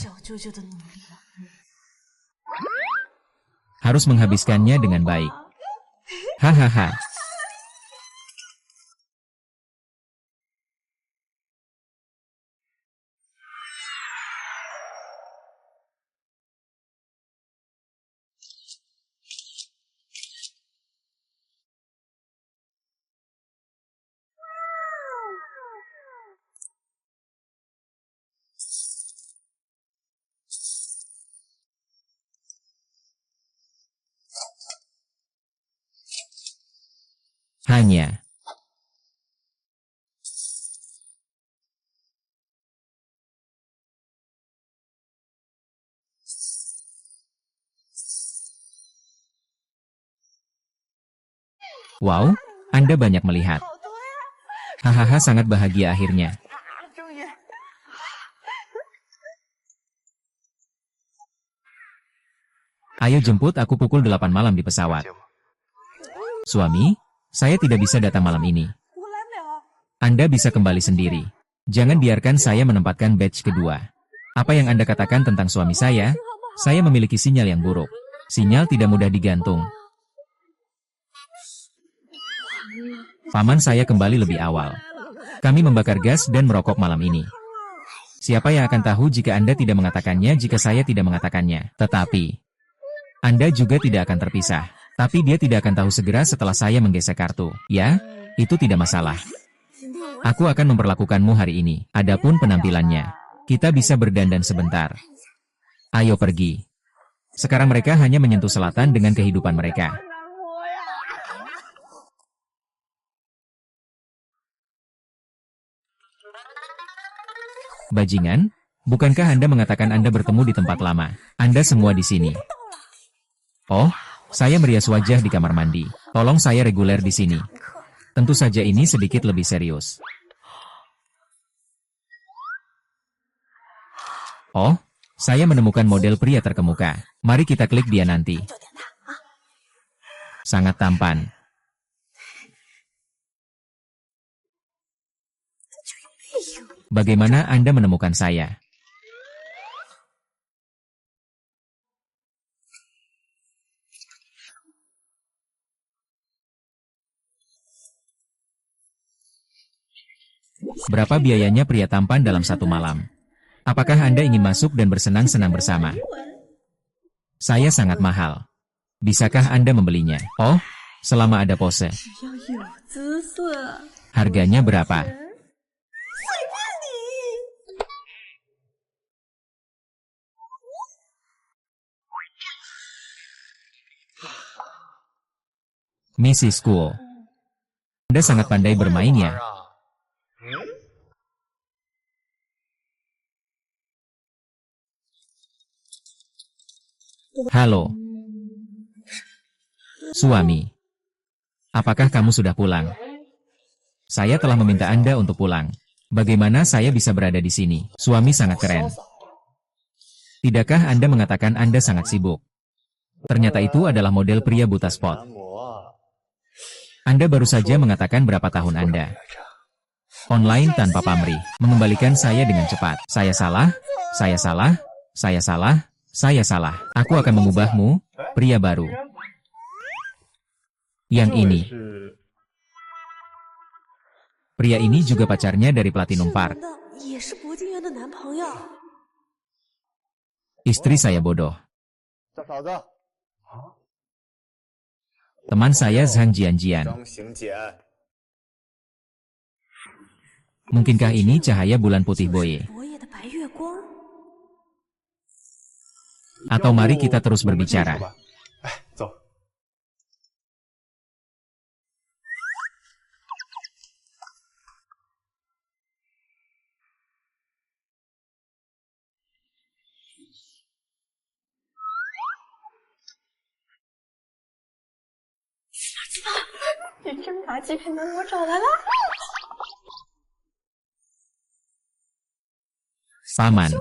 Harus menghabiskannya dengan baik. Hahaha. Hanya. Wow, Anda banyak melihat. Hahaha, sangat bahagia akhirnya. Ayo jemput aku pukul 8 malam di pesawat. Suami, saya tidak bisa datang malam ini. Anda bisa kembali sendiri. Jangan biarkan saya menempatkan badge kedua. Apa yang Anda katakan tentang suami saya? Saya memiliki sinyal yang buruk. Sinyal tidak mudah digantung. Paman saya kembali lebih awal. Kami membakar gas dan merokok malam ini. Siapa yang akan tahu jika Anda tidak mengatakannya jika saya tidak mengatakannya? Tetapi Anda juga tidak akan terpisah. Tapi dia tidak akan tahu segera setelah saya menggesek kartu. Ya, itu tidak masalah. Aku akan memperlakukanmu hari ini. Adapun penampilannya, kita bisa berdandan sebentar. Ayo pergi. Sekarang mereka hanya menyentuh selatan dengan kehidupan mereka. Bajingan, bukankah Anda mengatakan Anda bertemu di tempat lama? Anda semua di sini. Oh, saya merias wajah di kamar mandi. Tolong saya reguler di sini. Tentu saja ini sedikit lebih serius. Oh, saya menemukan model pria terkemuka. Mari kita klik dia nanti. Sangat tampan. Bagaimana Anda menemukan saya? Berapa biayanya pria tampan dalam satu malam? Apakah Anda ingin masuk dan bersenang-senang bersama? Saya sangat mahal. Bisakah Anda membelinya? Oh, selama ada pose. Harganya berapa? Mrs. Cool. Anda sangat pandai bermain ya. Halo. Suami. Apakah kamu sudah pulang? Saya telah meminta Anda untuk pulang. Bagaimana saya bisa berada di sini? Suami sangat keren. Tidakkah Anda mengatakan Anda sangat sibuk? Ternyata itu adalah model pria buta spot. Anda baru saja mengatakan berapa tahun Anda. Online tanpa pamrih, mengembalikan saya dengan cepat. Saya salah, saya salah, saya salah, saya salah. Aku akan mengubahmu, pria baru. Yang ini. Pria ini juga pacarnya dari Platinum Park. Istri saya bodoh. Teman saya Zhang Jianjian. Mungkinkah ini cahaya bulan putih Boye? Atau mari kita terus berbicara. Paman.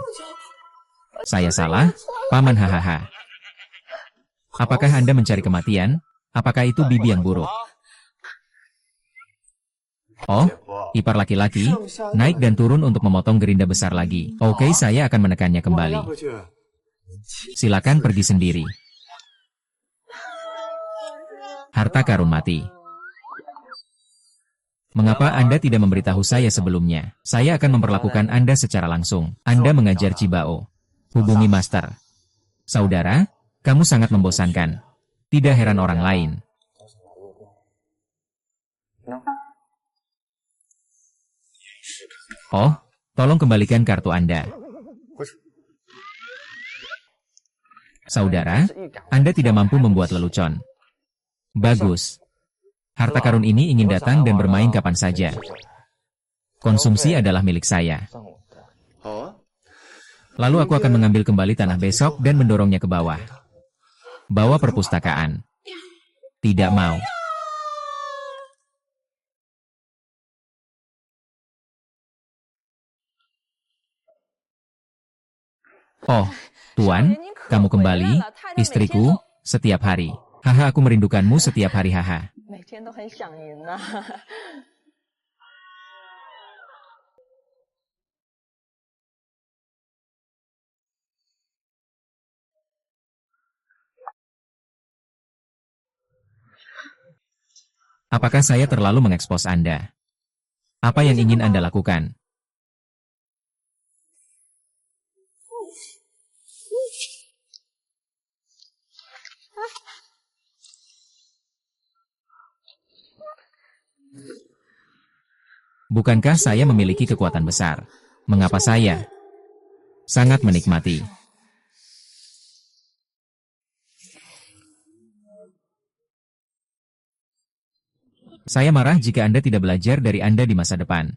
Saya salah? Paman hahaha. Apakah Anda mencari kematian? Apakah itu bibi yang buruk? Oh, ipar laki-laki, naik dan turun untuk memotong gerinda besar lagi. Oke, saya akan menekannya kembali. Silakan pergi sendiri. Harta karun mati. Mengapa Anda tidak memberitahu saya sebelumnya? Saya akan memperlakukan Anda secara langsung. Anda mengajar Cibao. Hubungi Master. Saudara, kamu sangat membosankan. Tidak heran orang lain. Oh, tolong kembalikan kartu Anda. Saudara, Anda tidak mampu membuat lelucon. Bagus. Harta karun ini ingin datang dan bermain kapan saja. Konsumsi adalah milik saya. Lalu aku akan mengambil kembali tanah besok dan mendorongnya ke bawah. Bawa perpustakaan. Tidak mau. Oh, Tuan, kamu kembali, istriku, setiap hari. Haha, aku merindukanmu setiap hari, haha. Apakah saya terlalu mengekspos Anda? Apa yang ingin Anda lakukan? Bukankah saya memiliki kekuatan besar? Mengapa saya sangat menikmati? Saya marah jika Anda tidak belajar dari Anda di masa depan.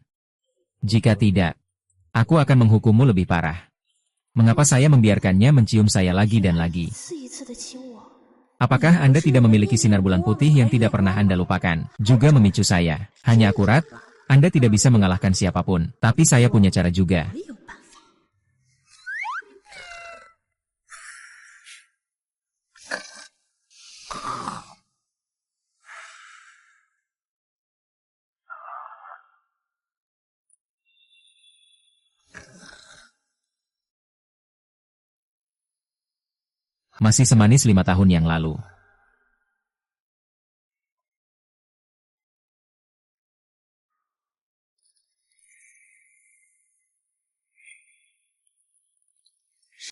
Jika tidak, aku akan menghukummu lebih parah. Mengapa saya membiarkannya mencium saya lagi dan lagi? Apakah Anda tidak memiliki sinar bulan putih yang tidak pernah Anda lupakan? Juga memicu saya. Hanya akurat, Anda tidak bisa mengalahkan siapapun. Tapi saya punya cara juga. Masih semanis 5 tahun yang lalu.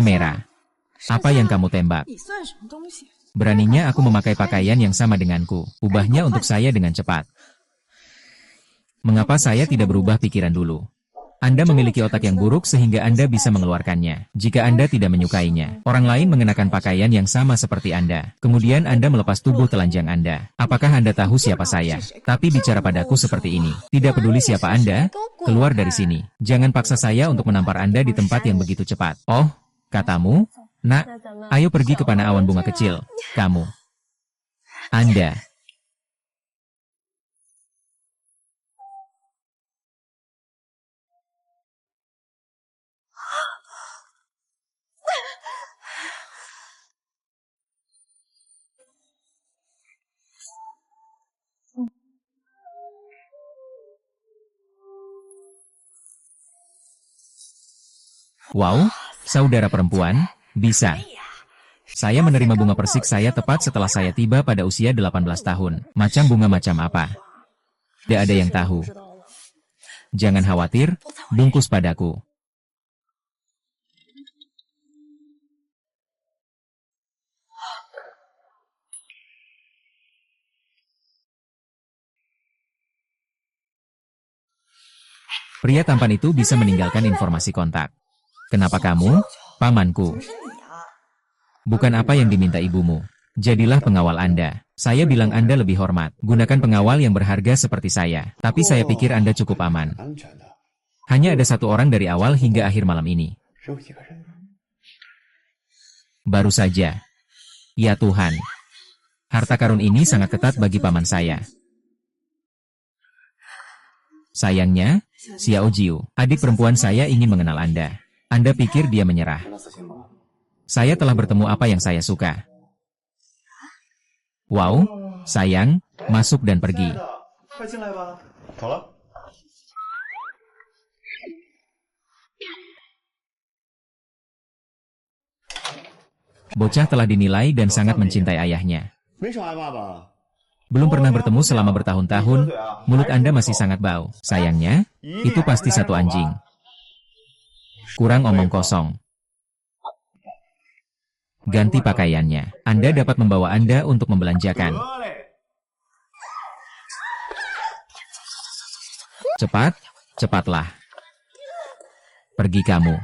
Merah. Apa yang kamu tembak? Beraninya aku memakai pakaian yang sama denganku. Ubahnya untuk saya dengan cepat. Mengapa saya tidak berubah pikiran dulu? Anda memiliki otak yang buruk sehingga Anda bisa mengeluarkannya. Jika Anda tidak menyukainya, orang lain mengenakan pakaian yang sama seperti Anda. Kemudian Anda melepas tubuh telanjang Anda. Apakah Anda tahu siapa saya? Tapi bicara padaku seperti ini. Tidak peduli siapa Anda, keluar dari sini. Jangan paksa saya untuk menampar Anda di tempat yang begitu cepat. Oh, katamu? Nak, ayo pergi ke panah awan bunga kecil. Kamu. Anda. Wow, saudara perempuan, bisa. Saya menerima bunga persik saya tepat setelah saya tiba pada usia 18 tahun. Macam bunga macam apa? Tidak ada yang tahu. Jangan khawatir, bungkus padaku. Pria tampan itu bisa meninggalkan informasi kontak. Kenapa kamu, pamanku? Bukan apa yang diminta ibumu. Jadilah pengawal Anda. Saya bilang Anda lebih hormat. Gunakan pengawal yang berharga seperti saya. Tapi saya pikir Anda cukup aman. Hanya ada satu orang dari awal hingga akhir malam ini. Baru saja. Ya Tuhan. Harta karun ini sangat ketat bagi paman saya. Sayangnya, Xiao Jiu, adik perempuan saya ingin mengenal Anda. Anda pikir dia menyerah? Saya telah bertemu apa yang saya suka. Wow, sayang, masuk dan pergi. Bocah telah dinilai dan sangat mencintai ayahnya. Belum pernah bertemu selama bertahun-tahun, mulut Anda masih sangat bau. Sayangnya, itu pasti satu anjing. Kurang omong kosong. Ganti pakaiannya. Anda dapat membawa Anda untuk membelanjakan. Cepat, cepatlah. Pergi kamu.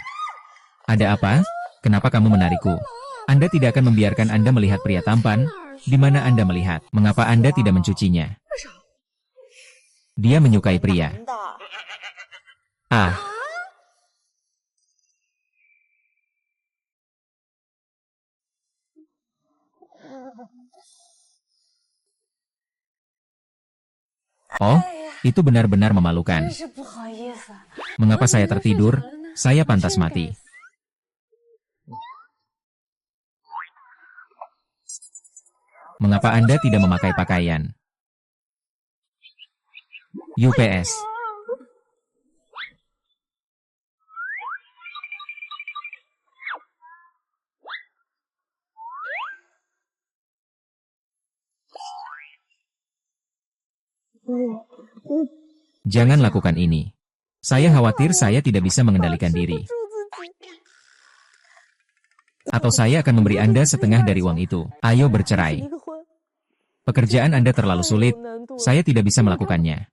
Ada apa? Kenapa kamu menarikku? Anda tidak akan membiarkan Anda melihat pria tampan. Di mana Anda melihat? Mengapa Anda tidak mencucinya? Dia menyukai pria. Ah, oh, itu benar-benar memalukan. Mengapa saya tertidur? Saya pantas mati. Mengapa Anda tidak memakai pakaian? UPS. Jangan lakukan ini. Saya khawatir saya tidak bisa mengendalikan diri. Atau saya akan memberi Anda setengah dari uang itu. Ayo bercerai. Pekerjaan Anda terlalu sulit. Saya tidak bisa melakukannya.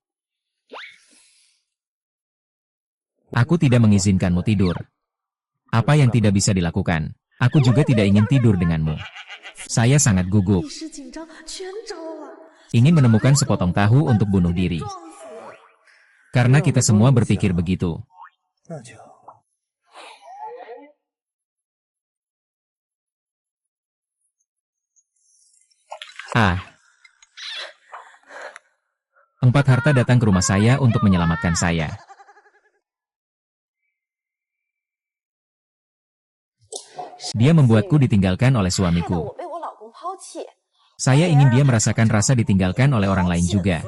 Aku tidak mengizinkanmu tidur. Apa yang tidak bisa dilakukan? Aku juga tidak ingin tidur denganmu. Saya sangat gugup. Ingin menemukan sepotong tahu untuk bunuh diri. Karena kita semua berpikir begitu. Ah. 4 harta datang ke rumah saya untuk menyelamatkan saya. Dia membuatku ditinggalkan oleh suamiku. Saya ingin dia merasakan rasa ditinggalkan oleh orang lain juga.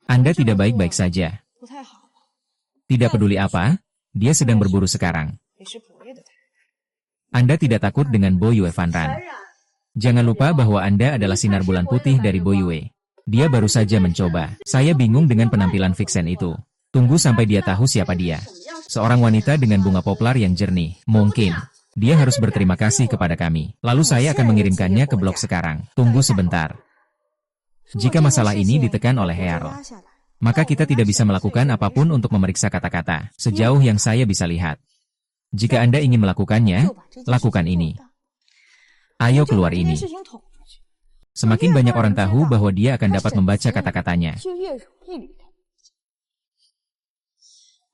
Anda tidak baik-baik saja. Tidak peduli apa, dia sedang berburu sekarang. Anda tidak takut dengan Bo Yue Fan Ran. Jangan lupa bahwa Anda adalah sinar bulan putih dari Bo Yue. Dia baru saja mencoba. Saya bingung dengan penampilan Vixen itu. Tunggu sampai dia tahu siapa dia. Seorang wanita dengan bunga poplar yang jernih. Mungkin. Dia harus berterima kasih kepada kami. Lalu saya akan mengirimkannya ke blog sekarang. Tunggu sebentar. Jika masalah ini ditekan oleh Hearl, maka kita tidak bisa melakukan apapun untuk memeriksa kata-kata, sejauh yang saya bisa lihat. Jika Anda ingin melakukannya, lakukan ini. Ayo keluar ini. Semakin banyak orang tahu bahwa dia akan dapat membaca kata-katanya.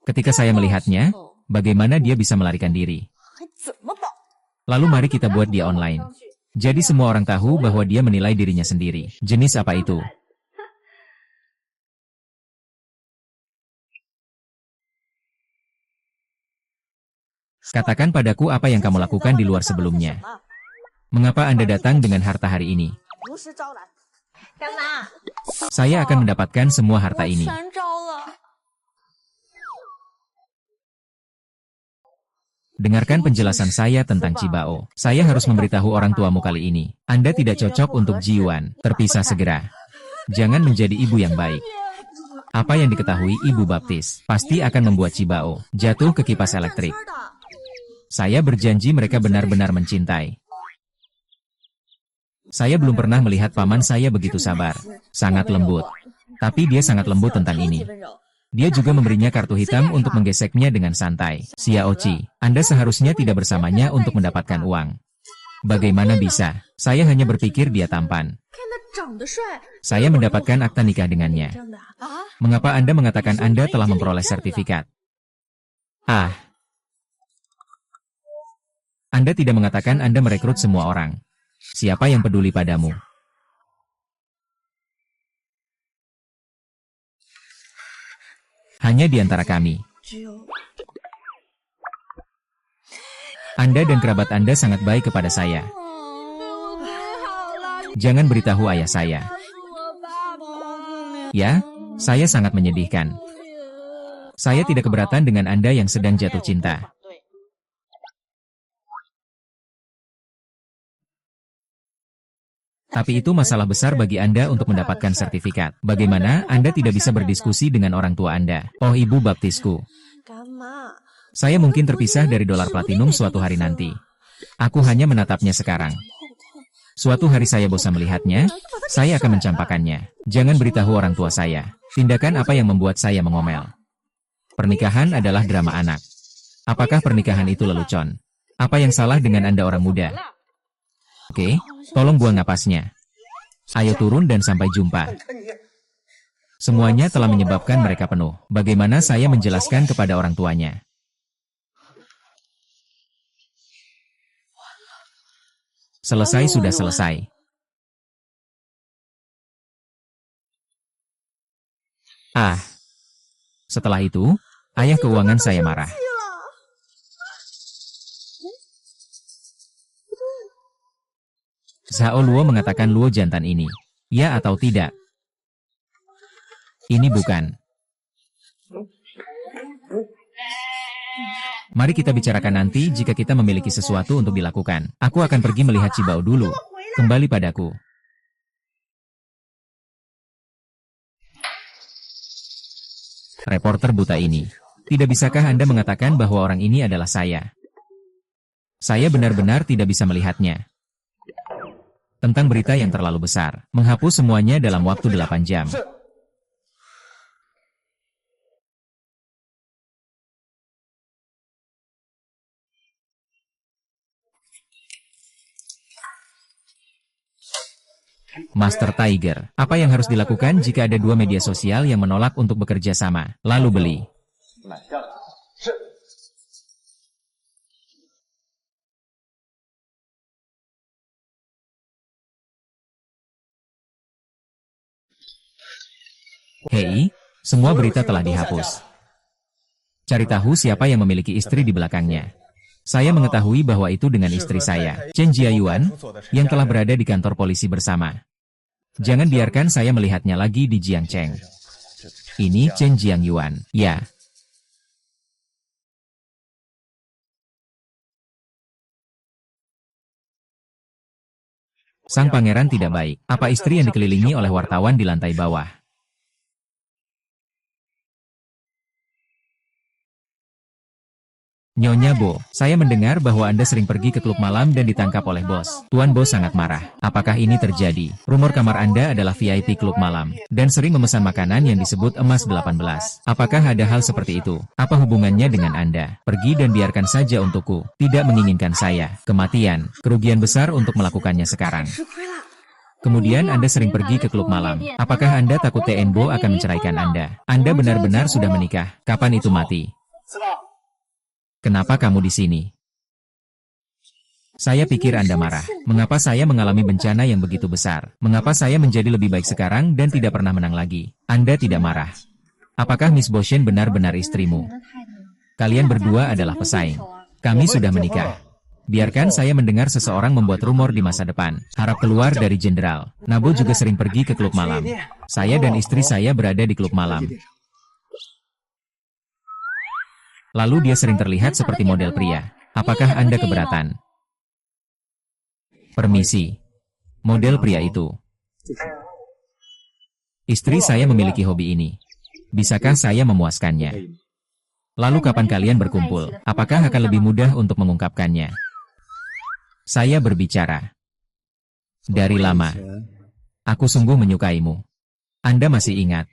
Ketika saya melihatnya, bagaimana dia bisa melarikan diri? Lalu mari kita buat dia online. Jadi semua orang tahu bahwa dia menilai dirinya sendiri. Jenis apa itu? Katakan padaku apa yang kamu lakukan di luar sebelumnya. Mengapa Anda datang dengan harta hari ini? Saya akan mendapatkan semua harta ini. Dengarkan penjelasan saya tentang Cibao. Saya harus memberitahu orang tuamu kali ini. Anda tidak cocok untuk Jiwan. Terpisah segera. Jangan menjadi ibu yang baik. Apa yang diketahui Ibu Baptis pasti akan membuat Cibao jatuh ke kipas elektrik. Saya berjanji mereka benar-benar mencintai. Saya belum pernah melihat paman saya begitu sabar. Sangat lembut. Tapi dia sangat lembut tentang ini. Dia juga memberinya kartu hitam untuk menggeseknya dengan santai. Xiaoqi, Anda seharusnya tidak bersamanya untuk mendapatkan uang. Bagaimana bisa? Saya hanya berpikir dia tampan. Saya mendapatkan akta nikah dengannya. Mengapa Anda mengatakan Anda telah memperoleh sertifikat? Ah. Anda tidak mengatakan Anda merekrut semua orang. Siapa yang peduli padamu? Hanya di antara kami. Anda dan kerabat Anda sangat baik kepada saya. Jangan beritahu ayah saya. Ya, saya sangat menyedihkan. Saya tidak keberatan dengan Anda yang sedang jatuh cinta. Tapi itu masalah besar bagi Anda untuk mendapatkan sertifikat. Bagaimana Anda tidak bisa berdiskusi dengan orang tua Anda? Oh Ibu Baptisku. Saya mungkin terpisah dari dolar platinum suatu hari nanti. Aku hanya menatapnya sekarang. Suatu hari saya bosan melihatnya, saya akan mencampakkannya. Jangan beritahu orang tua saya. Tindakan apa yang membuat saya mengomel? Pernikahan adalah drama anak. Apakah pernikahan itu lelucon? Apa yang salah dengan Anda orang muda? Oke, tolong buang napasnya. Ayo turun dan sampai jumpa. Semuanya telah menyebabkan mereka penuh. Bagaimana saya menjelaskan kepada orang tuanya? Selesai sudah selesai. Ah, setelah itu, ayah keuangan saya marah. Zhao Luo mengatakan Luo jantan ini. Ya atau tidak? Ini bukan. Mari kita bicarakan nanti jika kita memiliki sesuatu untuk dilakukan. Aku akan pergi melihat Cibao dulu. Kembali padaku. Reporter buta ini. Tidak bisakah Anda mengatakan bahwa orang ini adalah saya? Saya benar-benar tidak bisa melihatnya. Tentang berita yang terlalu besar. Menghapus semuanya dalam waktu 8 jam. Master Tiger, apa yang harus dilakukan jika ada dua media sosial yang menolak untuk bekerja sama, lalu beli? Hei, semua berita telah dihapus. Cari tahu siapa yang memiliki istri di belakangnya. Saya mengetahui bahwa itu dengan istri saya, Chen Jiayuan, yang telah berada di kantor polisi bersama. Jangan biarkan saya melihatnya lagi di Jiangcheng. Ini Chen Jiangyuan, ya. Sang pangeran tidak baik. Apa istri yang dikelilingi oleh wartawan di lantai bawah? Nyonya Bo, saya mendengar bahwa Anda sering pergi ke klub malam dan ditangkap oleh bos. Tuan Bo sangat marah. Apakah ini terjadi? Rumor kamar Anda adalah VIP klub malam, dan sering memesan makanan yang disebut emas 18. Apakah ada hal seperti itu? Apa hubungannya dengan Anda? Pergi dan biarkan saja untukku. Tidak menginginkan saya. Kematian. Kerugian besar untuk melakukannya sekarang. Kemudian Anda sering pergi ke klub malam. Apakah Anda takut TN Bo akan menceraikan Anda? Anda benar-benar sudah menikah. Kapan itu mati? Kenapa kamu di sini? Saya pikir Anda marah. Mengapa saya mengalami bencana yang begitu besar? Mengapa saya menjadi lebih baik sekarang dan tidak pernah menang lagi? Anda tidak marah. Apakah Miss Boshen benar-benar istrimu? Kalian berdua adalah pesaing. Kami sudah menikah. Biarkan saya mendengar seseorang membuat rumor di masa depan. Harap keluar dari jenderal. Nabo juga sering pergi ke klub malam. Saya dan istri saya berada di klub malam. Lalu dia sering terlihat seperti model pria. Apakah Anda keberatan? Permisi. Model pria itu. Istri saya memiliki hobi ini. Bisakah saya memuaskannya? Lalu kapan kalian berkumpul? Apakah akan lebih mudah untuk mengungkapkannya? Saya berbicara. Dari lama. Aku sungguh menyukaimu. Anda masih ingat?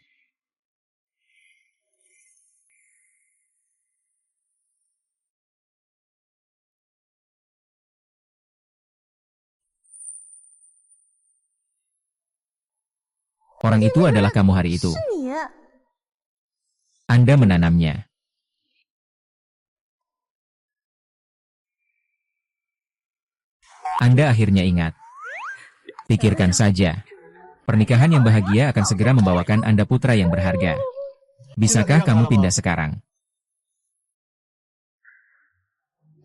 Orang itu adalah kamu hari itu. Anda menanamnya. Anda akhirnya ingat. Pikirkan saja. Pernikahan yang bahagia akan segera membawakan Anda putra yang berharga. Bisakah kamu pindah sekarang?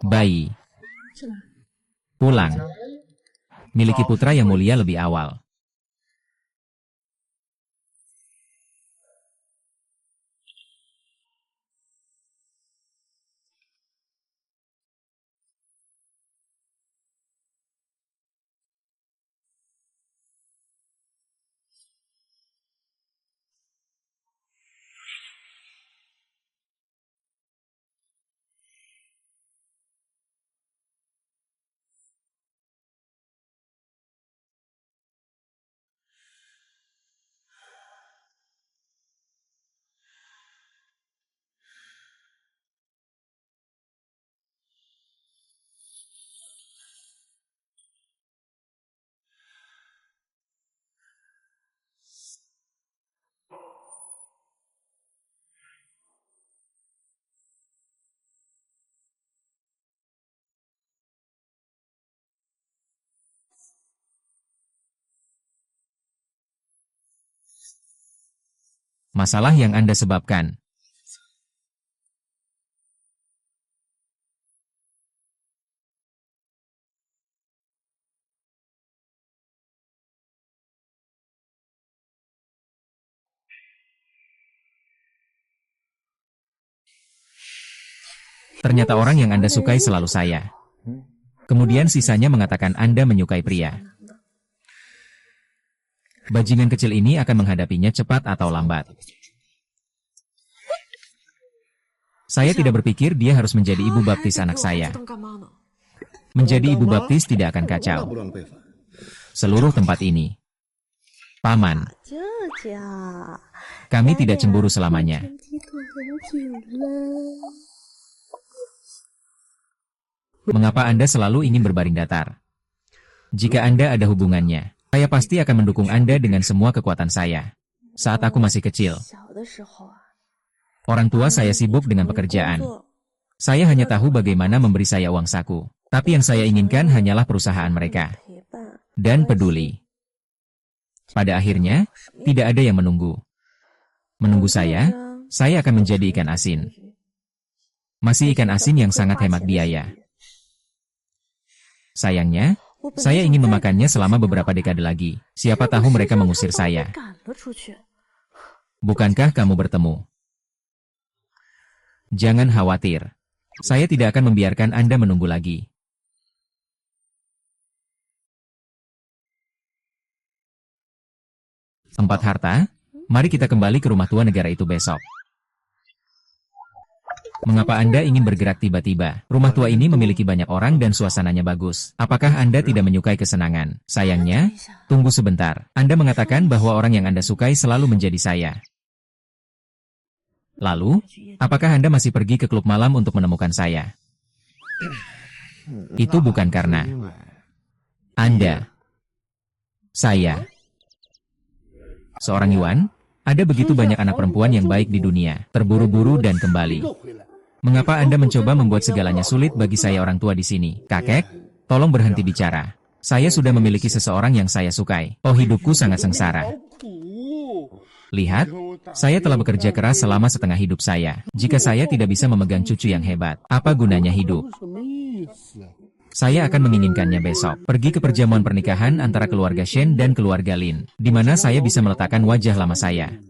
Bayi. Pulang. Miliki putra yang mulia lebih awal. Masalah yang Anda sebabkan. Ternyata orang yang Anda sukai selalu saya. Kemudian sisanya mengatakan Anda menyukai pria. Bajingan kecil ini akan menghadapinya cepat atau lambat. Saya tidak berpikir dia harus menjadi ibu baptis anak saya. Menjadi ibu baptis tidak akan kacau seluruh tempat ini. Paman, kami tidak cemburu selamanya. Mengapa Anda selalu ingin berbaring datar? Jika Anda ada hubungannya, saya pasti akan mendukung Anda dengan semua kekuatan saya. Saat aku masih kecil, orang tua saya sibuk dengan pekerjaan. Saya hanya tahu bagaimana memberi saya uang saku. Tapi yang saya inginkan hanyalah perusahaan mereka. Dan peduli. Pada akhirnya, tidak ada yang menunggu. Menunggu saya akan menjadi ikan asin. Masih ikan asin yang sangat hemat biaya. Sayangnya, saya ingin memakannya selama beberapa dekade lagi. Siapa tahu mereka mengusir saya. Bukankah kamu bertemu? Jangan khawatir. Saya tidak akan membiarkan Anda menunggu lagi. Tempat harta, mari kita kembali ke rumah tua negara itu besok. Mengapa Anda ingin bergerak tiba-tiba? Rumah tua ini memiliki banyak orang dan suasananya bagus. Apakah Anda tidak menyukai kesenangan? Sayangnya, tunggu sebentar. Anda mengatakan bahwa orang yang Anda sukai selalu menjadi saya. Lalu, apakah Anda masih pergi ke klub malam untuk menemukan saya? Itu bukan karena Anda. Saya. Seorang Yuan, ada begitu banyak anak perempuan yang baik di dunia, terburu-buru dan kembali. Mengapa Anda mencoba membuat segalanya sulit bagi saya orang tua di sini? Kakek, tolong berhenti bicara. Saya sudah memiliki seseorang yang saya sukai. Oh, hidupku sangat sengsara. Lihat, saya telah bekerja keras selama setengah hidup saya. Jika saya tidak bisa memegang cucu yang hebat, apa gunanya hidup? Saya akan menginginkannya besok. Pergi ke perjamuan pernikahan antara keluarga Shen dan keluarga Lin, di mana saya bisa meletakkan wajah lama saya.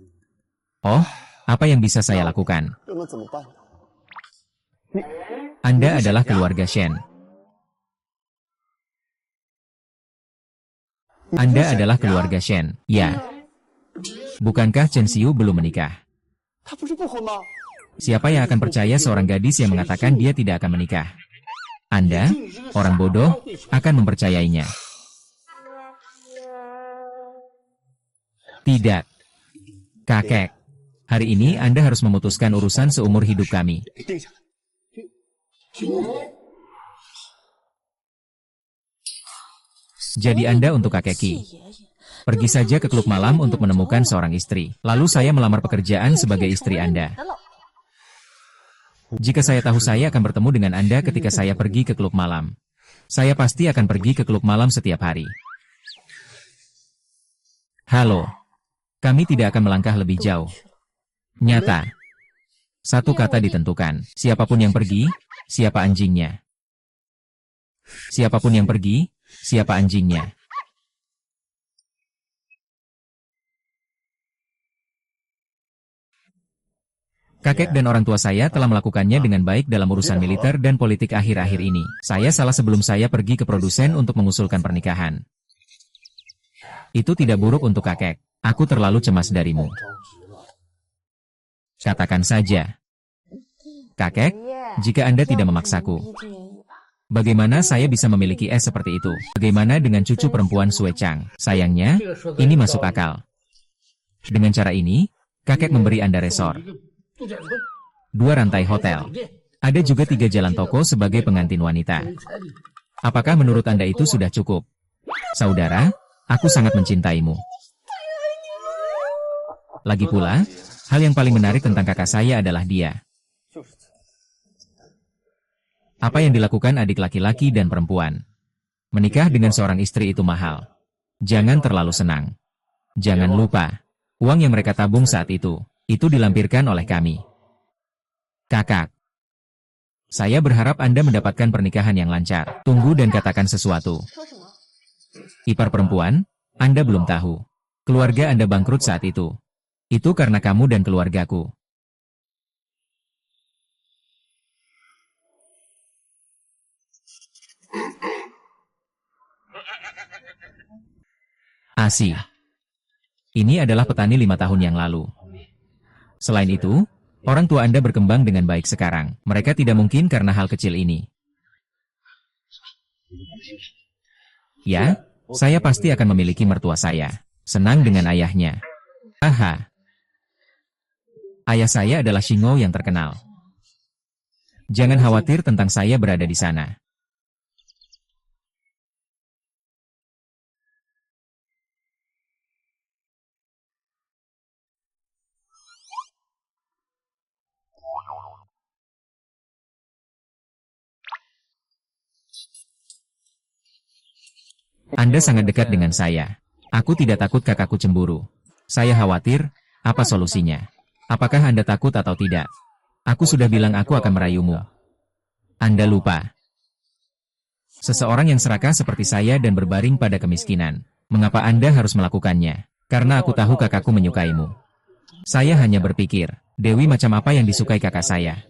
Oh, apa yang bisa saya lakukan? Anda adalah keluarga Shen. Anda adalah keluarga Shen. Ya. Bukankah Chen Xiu belum menikah? Siapa yang akan percaya seorang gadis yang mengatakan dia tidak akan menikah? Anda, orang bodoh, akan mempercayainya. Tidak. Kakek, hari ini Anda harus memutuskan urusan seumur hidup kami. Jadi Anda untuk kakek Qi. Pergi saja ke klub malam untuk menemukan seorang istri. Lalu saya melamar pekerjaan sebagai istri Anda. Jika saya tahu saya akan bertemu dengan Anda ketika saya pergi ke klub malam, saya pasti akan pergi ke klub malam setiap hari. Halo. Kami tidak akan melangkah lebih jauh. Nyata. Satu kata ditentukan. Siapapun yang pergi, siapa anjingnya. Siapapun yang pergi, siapa anjingnya. Kakek dan orang tua saya telah melakukannya dengan baik dalam urusan militer dan politik akhir-akhir ini. Saya salah sebelum saya pergi ke produsen untuk mengusulkan pernikahan. Itu tidak buruk untuk kakek. Aku terlalu cemas darimu. Katakan saja. Kakek, jika Anda tidak memaksaku, bagaimana saya bisa memiliki seperti itu? Bagaimana dengan cucu perempuan Sue Chang? Sayangnya, ini masuk akal. Dengan cara ini, kakek memberi Anda resor. 2 rantai hotel. Ada juga 3 jalan toko sebagai pengantin wanita. Apakah menurut Anda itu sudah cukup? Saudara, aku sangat mencintaimu. Lagi pula, hal yang paling menarik tentang kakak saya adalah dia. Apa yang dilakukan adik laki-laki dan perempuan? Menikah dengan seorang istri itu mahal. Jangan terlalu senang. Jangan lupa. Uang yang mereka tabung saat itu dilampirkan oleh kami. Kakak, saya berharap Anda mendapatkan pernikahan yang lancar. Tunggu dan katakan sesuatu. Ipar perempuan, Anda belum tahu. Keluarga Anda bangkrut saat itu. Itu karena kamu dan keluargaku. Asi. Ini adalah petani 5 tahun yang lalu. Selain itu, orang tua Anda berkembang dengan baik sekarang. Mereka tidak mungkin karena hal kecil ini. Ya, saya pasti akan memiliki mertua saya. Senang dengan ayahnya. Aha. Ayah saya adalah Shingo yang terkenal. Jangan khawatir tentang saya berada di sana. Anda sangat dekat dengan saya. Aku tidak takut kakakku cemburu. Saya khawatir, apa solusinya? Apakah Anda takut atau tidak? Aku sudah bilang aku akan merayumu. Anda lupa. Seseorang yang serakah seperti saya dan berbaring pada kemiskinan. Mengapa Anda harus melakukannya? Karena aku tahu kakakku menyukaimu. Saya hanya berpikir, Dewi macam apa yang disukai kakak saya?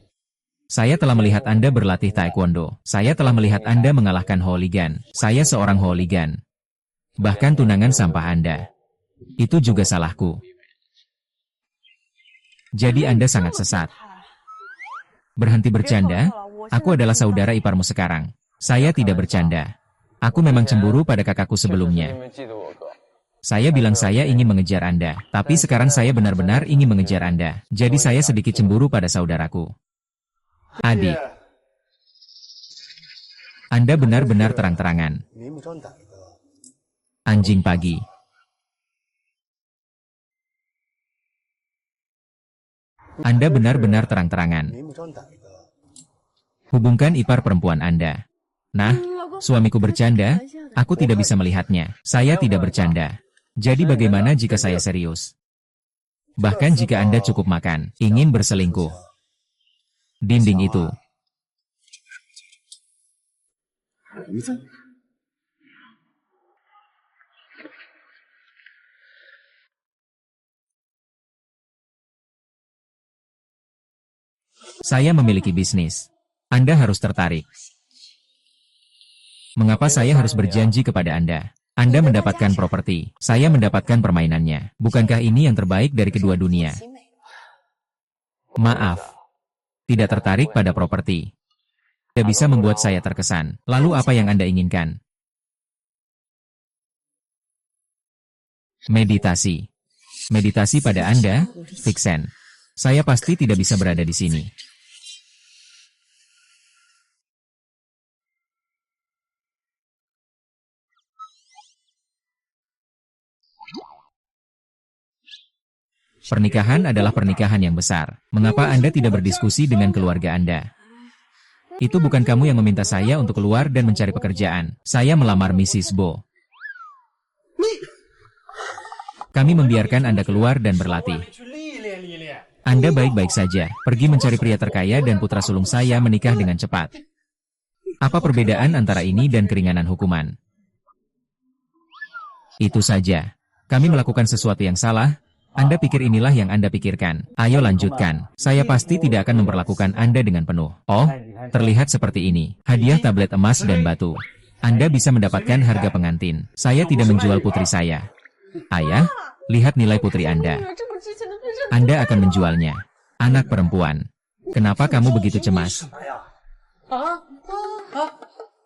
Saya telah melihat Anda berlatih taekwondo. Saya telah melihat Anda mengalahkan hooligan. Saya seorang hooligan. Bahkan tunangan sampah Anda. Itu juga salahku. Jadi Anda sangat sesat. Berhenti bercanda, aku adalah saudara iparmu sekarang. Saya tidak bercanda. Aku memang cemburu pada kakakku sebelumnya. Saya bilang saya ingin mengejar Anda, tapi sekarang saya benar-benar ingin mengejar Anda. Jadi saya sedikit cemburu pada saudaraku. Adik, Anda benar-benar terang-terangan. Anjing pagi. Anda benar-benar terang-terangan. Hubungkan ipar perempuan Anda. Nah, suamiku bercanda, aku tidak bisa melihatnya. Saya tidak bercanda. Jadi bagaimana jika saya serius? Bahkan jika Anda cukup makan, ingin berselingkuh. Dinding itu. Saya memiliki bisnis. Anda harus tertarik. Mengapa saya harus berjanji kepada Anda? Anda mendapatkan properti, saya mendapatkan permainannya. Bukankah ini yang terbaik dari kedua dunia? Maaf. Tidak tertarik pada properti. Tidak bisa membuat saya terkesan. Lalu apa yang Anda inginkan? Meditasi. Meditasi pada Anda, Vixen. Saya pasti tidak bisa berada di sini. Pernikahan adalah pernikahan yang besar. Mengapa Anda tidak berdiskusi dengan keluarga Anda? Itu bukan kamu yang meminta saya untuk keluar dan mencari pekerjaan. Saya melamar Mrs. Bo. Kami membiarkan Anda keluar dan berlatih. Anda baik-baik saja, pergi mencari pria terkaya dan putra sulung saya menikah dengan cepat. Apa perbedaan antara ini dan keringanan hukuman? Itu saja. Kami melakukan sesuatu yang salah. Anda pikir inilah yang Anda pikirkan. Ayo lanjutkan. Saya pasti tidak akan memperlakukan Anda dengan penuh. Oh, terlihat seperti ini. Hadiah tablet emas dan batu. Anda bisa mendapatkan harga pengantin. Saya tidak menjual putri saya. Ayah, lihat nilai putri Anda. Anda akan menjualnya. Anak perempuan. Kenapa kamu begitu cemas?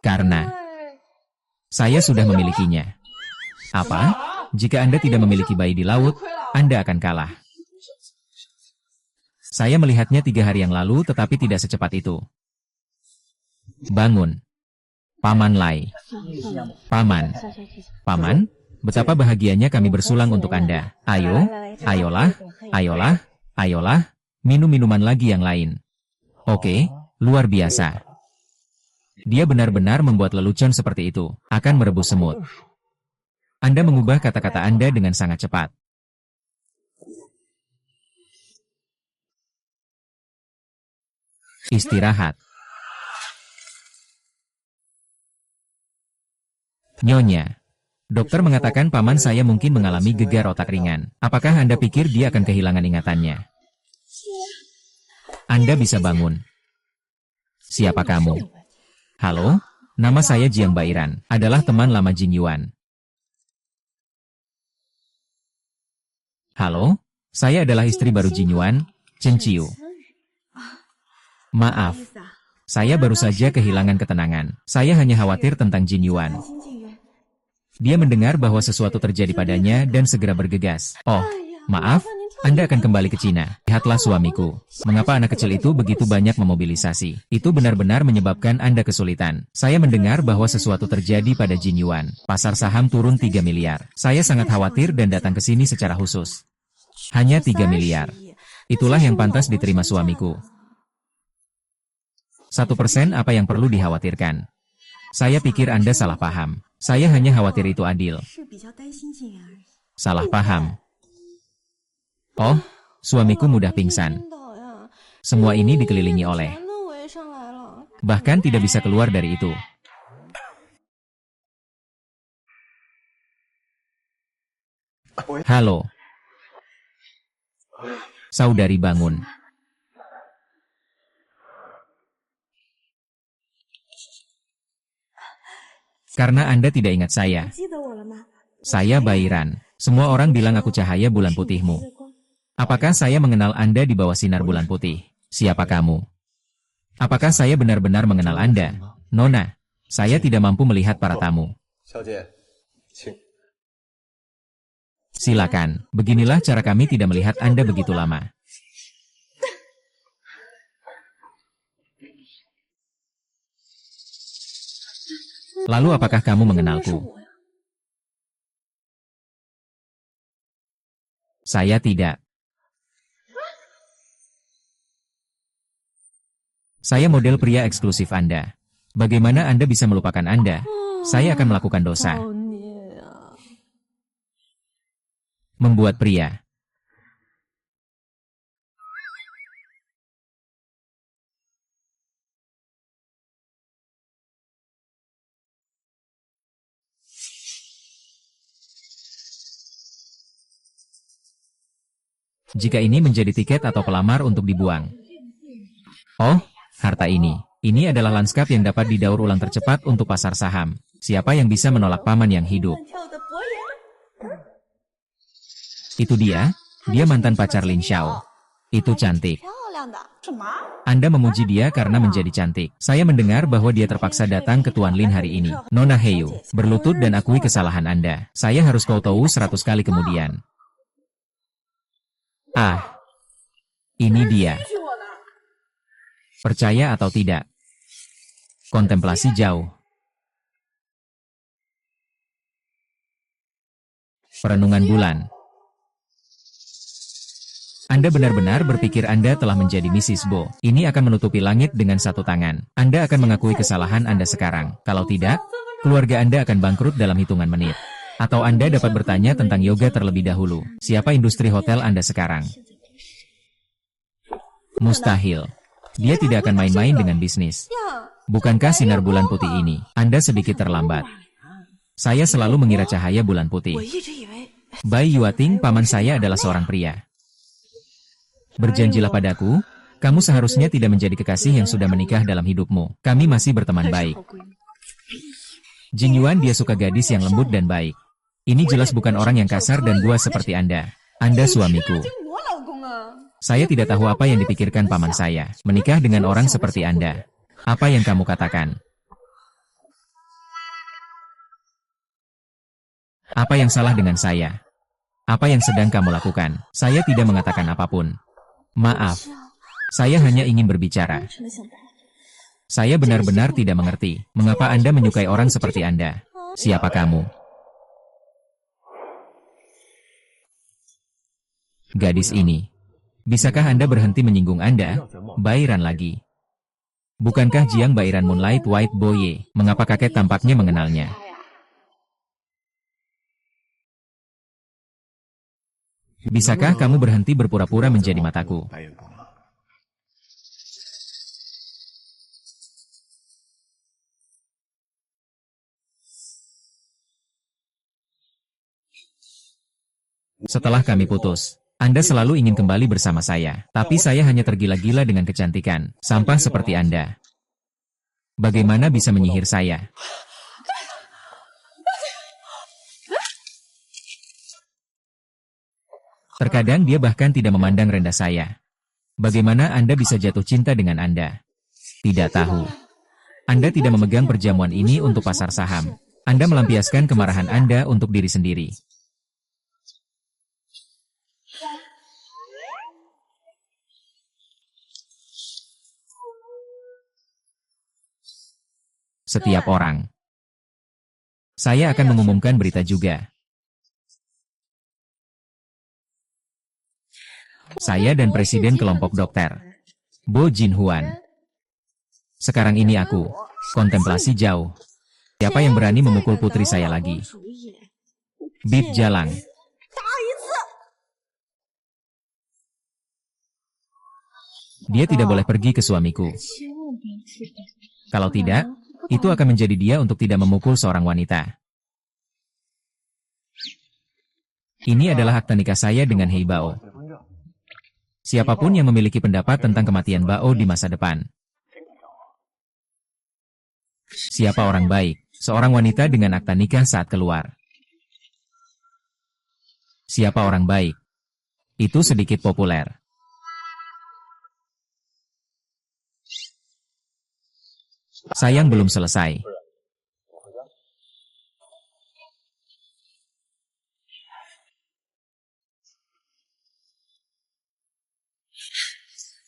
Karena saya sudah memilikinya. Apa? Jika Anda tidak memiliki bayi di laut, Anda akan kalah. Saya melihatnya 3 hari yang lalu tetapi tidak secepat itu. Bangun. Paman Lai. Paman. Paman, betapa bahagianya kami bersulang untuk Anda. Ayo, ayolah, ayolah, ayolah, minum minuman lagi yang lain. Oke, luar biasa. Dia benar-benar membuat lelucon seperti itu, akan merebus semut. Anda mengubah kata-kata Anda dengan sangat cepat. Istirahat. Nyonya. Dokter mengatakan paman saya mungkin mengalami gegar otak ringan. Apakah Anda pikir dia akan kehilangan ingatannya? Anda bisa bangun. Siapa kamu? Halo? Nama saya Jiang Bairan, adalah teman lama Jin Yuan. Halo? Saya adalah istri baru Jin Yuan, Chen Chiu. Maaf. Saya baru saja kehilangan ketenangan. Saya hanya khawatir tentang Jin Yuan. Dia mendengar bahwa sesuatu terjadi padanya dan segera bergegas. Oh, maaf, Anda akan kembali ke Cina. Lihatlah suamiku. Mengapa anak kecil itu begitu banyak memobilisasi? Itu benar-benar menyebabkan Anda kesulitan. Saya mendengar bahwa sesuatu terjadi pada Jin Yuan. Pasar saham turun 3 miliar. Saya sangat khawatir dan datang ke sini secara khusus. Hanya 3 miliar. Itulah yang pantas diterima suamiku. 1% apa yang perlu dikhawatirkan? Saya pikir Anda salah paham. Saya hanya khawatir itu adil. Salah paham. Oh, suamiku mudah pingsan. Semua ini dikelilingi oleh. Bahkan tidak bisa keluar dari itu. Halo. Saudari bangun. Karena Anda tidak ingat saya. Saya Bairan. Semua orang bilang aku cahaya bulan putihmu. Apakah saya mengenal Anda di bawah sinar bulan putih? Siapa kamu? Apakah saya benar-benar mengenal Anda? Nona, saya tidak mampu melihat para tamu. Silakan, beginilah cara kami tidak melihat Anda begitu lama. Lalu apakah kamu mengenalku? Saya tidak. Saya model pria eksklusif Anda. Bagaimana Anda bisa melupakan Anda? Saya akan melakukan dosa. Membuat pria. Jika ini menjadi tiket atau pelamar untuk dibuang. Oh, harta ini. Ini adalah lanskap yang dapat didaur ulang tercepat untuk pasar saham. Siapa yang bisa menolak paman yang hidup? Itu dia? Dia mantan pacar Lin Xiao. Itu cantik. Anda memuji dia karena menjadi cantik. Saya mendengar bahwa dia terpaksa datang ke Tuan Lin hari ini. Nona Heyu, berlutut dan akui kesalahan Anda. Saya harus kau tahu 100 kali kemudian. Ah, ini dia. Percaya atau tidak? Kontemplasi jauh. Perenungan bulan. Anda benar-benar berpikir Anda telah menjadi Mrs. Bo. Ini akan menutupi langit dengan satu tangan. Anda akan mengakui kesalahan Anda sekarang. Kalau tidak, keluarga Anda akan bangkrut dalam hitungan menit. Atau Anda dapat bertanya tentang yoga terlebih dahulu. Siapa industri hotel Anda sekarang? Mustahil. Dia tidak akan main-main dengan bisnis. Bukankah sinar bulan putih ini? Anda sedikit terlambat. Saya selalu mengira cahaya bulan putih. Bai Yuating, paman saya adalah seorang pria. Berjanjilah padaku, kamu seharusnya tidak menjadi kekasih yang sudah menikah dalam hidupmu. Kami masih berteman baik. Jin Yuan, dia suka gadis yang lembut dan baik. Ini jelas bukan orang yang kasar dan buas seperti Anda. Anda suamiku. Saya tidak tahu apa yang dipikirkan paman saya. Menikah dengan orang seperti Anda. Apa yang kamu katakan? Apa yang salah dengan saya? Apa yang sedang kamu lakukan? Saya tidak mengatakan apapun. Maaf. Saya hanya ingin berbicara. Saya benar-benar tidak mengerti. Mengapa Anda menyukai orang seperti Anda? Siapa kamu? Gadis ini. Bisakah Anda berhenti menyinggung Anda? Bairan lagi. Bukankah Jiang Bairan Moonlight White Boye? Mengapa kakek tampaknya mengenalnya? Bisakah kamu berhenti berpura-pura menjadi mataku? Setelah kami putus, Anda selalu ingin kembali bersama saya. Tapi saya hanya tergila-gila dengan kecantikan, sampah seperti Anda. Bagaimana bisa menyihir saya? Terkadang dia bahkan tidak memandang rendah saya. Bagaimana Anda bisa jatuh cinta dengan Anda? Tidak tahu. Anda tidak memegang perjamuan ini untuk pasar saham. Anda melampiaskan kemarahan Anda untuk diri sendiri. Setiap orang. Saya akan mengumumkan berita juga. Saya dan Presiden Kelompok Dokter, Bo Jinhuan. Sekarang ini aku, kontemplasi jauh. Siapa yang berani memukul putri saya lagi? Bib Jalang. Dia tidak boleh pergi ke suamiku. Kalau tidak, itu akan menjadi dia untuk tidak memukul seorang wanita. Ini adalah akta nikah saya dengan Hei Bao. Siapapun yang memiliki pendapat tentang kematian Bao di masa depan. Siapa orang baik? Seorang wanita dengan akta nikah saat keluar. Siapa orang baik? Itu sedikit populer. Sayang belum selesai.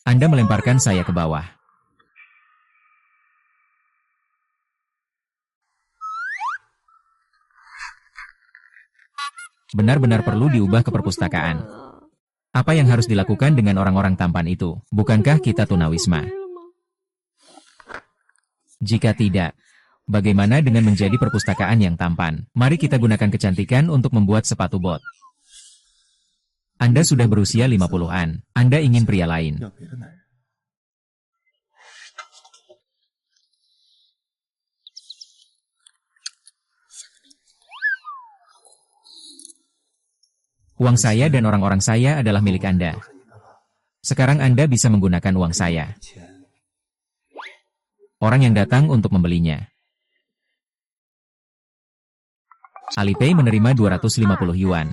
Anda melemparkan saya ke bawah. Benar-benar perlu diubah ke perpustakaan. Apa yang harus dilakukan dengan orang-orang tampan itu? Bukankah kita tunawisma? Jika tidak, bagaimana dengan menjadi perpustakaan yang tampan? Mari kita gunakan kecantikan untuk membuat sepatu bot. Anda sudah berusia 50-an. Anda ingin pria lain. Uang saya dan orang-orang saya adalah milik Anda. Sekarang Anda bisa menggunakan uang saya. Orang yang datang untuk membelinya. Alipay menerima 250 yuan.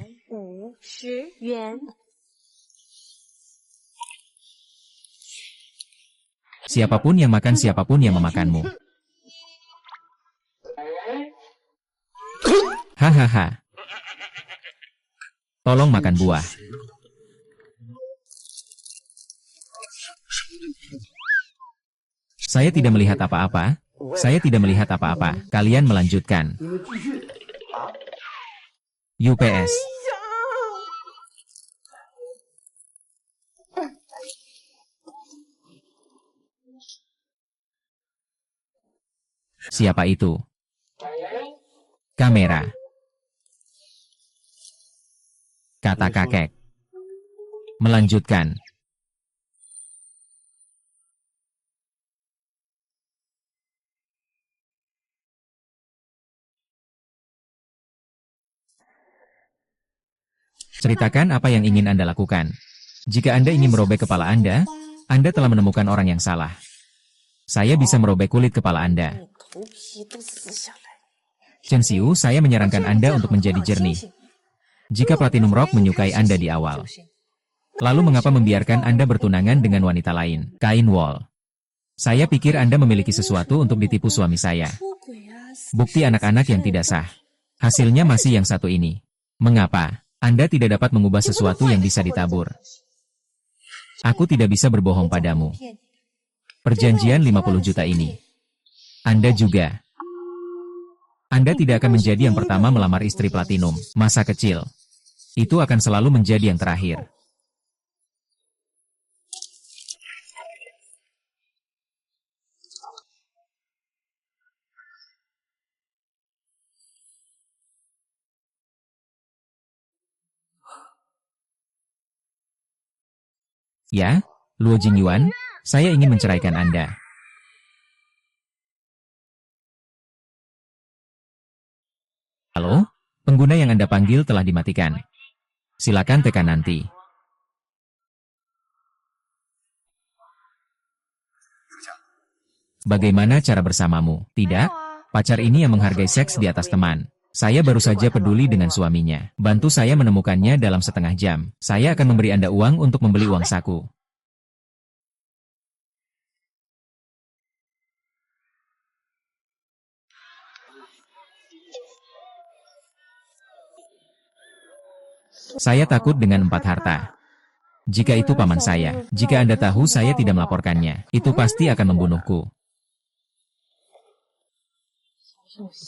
Siapapun yang makan, siapapun yang memakanmu. Hahaha. Tolong makan buah. Saya tidak melihat apa-apa. Saya tidak melihat apa-apa. Kalian melanjutkan. UPS. Siapa itu? Kamera. Kata kakek. Melanjutkan. Ceritakan apa yang ingin Anda lakukan. Jika Anda ingin merobek kepala Anda telah menemukan orang yang salah. Saya bisa merobek kulit kepala Anda. Chen Xiu, saya menyarankan Anda untuk menjadi jernih. Jika Platinum Rock menyukai Anda di awal, lalu mengapa membiarkan Anda bertunangan dengan wanita lain? Kain Wall. Saya pikir Anda memiliki sesuatu untuk ditipu suami saya. Bukti anak-anak yang tidak sah. Hasilnya masih yang satu ini. Mengapa? Anda tidak dapat mengubah sesuatu yang bisa ditabur. Aku tidak bisa berbohong padamu. Perjanjian 50 juta ini. Anda juga. Anda tidak akan menjadi yang pertama melamar istri platinum. Masa kecil. Itu akan selalu menjadi yang terakhir. Ya, Luo Jingyuan, saya ingin menceraikan Anda. Halo? Pengguna yang Anda panggil telah dimatikan. Silakan tekan nanti. Bagaimana cara bersamamu? Tidak? Pacar ini yang menghargai seks di atas teman. Saya baru saja peduli dengan suaminya. Bantu saya menemukannya dalam setengah jam. Saya akan memberi Anda uang untuk membeli uang saku. Saya takut dengan 4 harta. Jika itu paman saya, jika Anda tahu saya tidak melaporkannya, itu pasti akan membunuhku.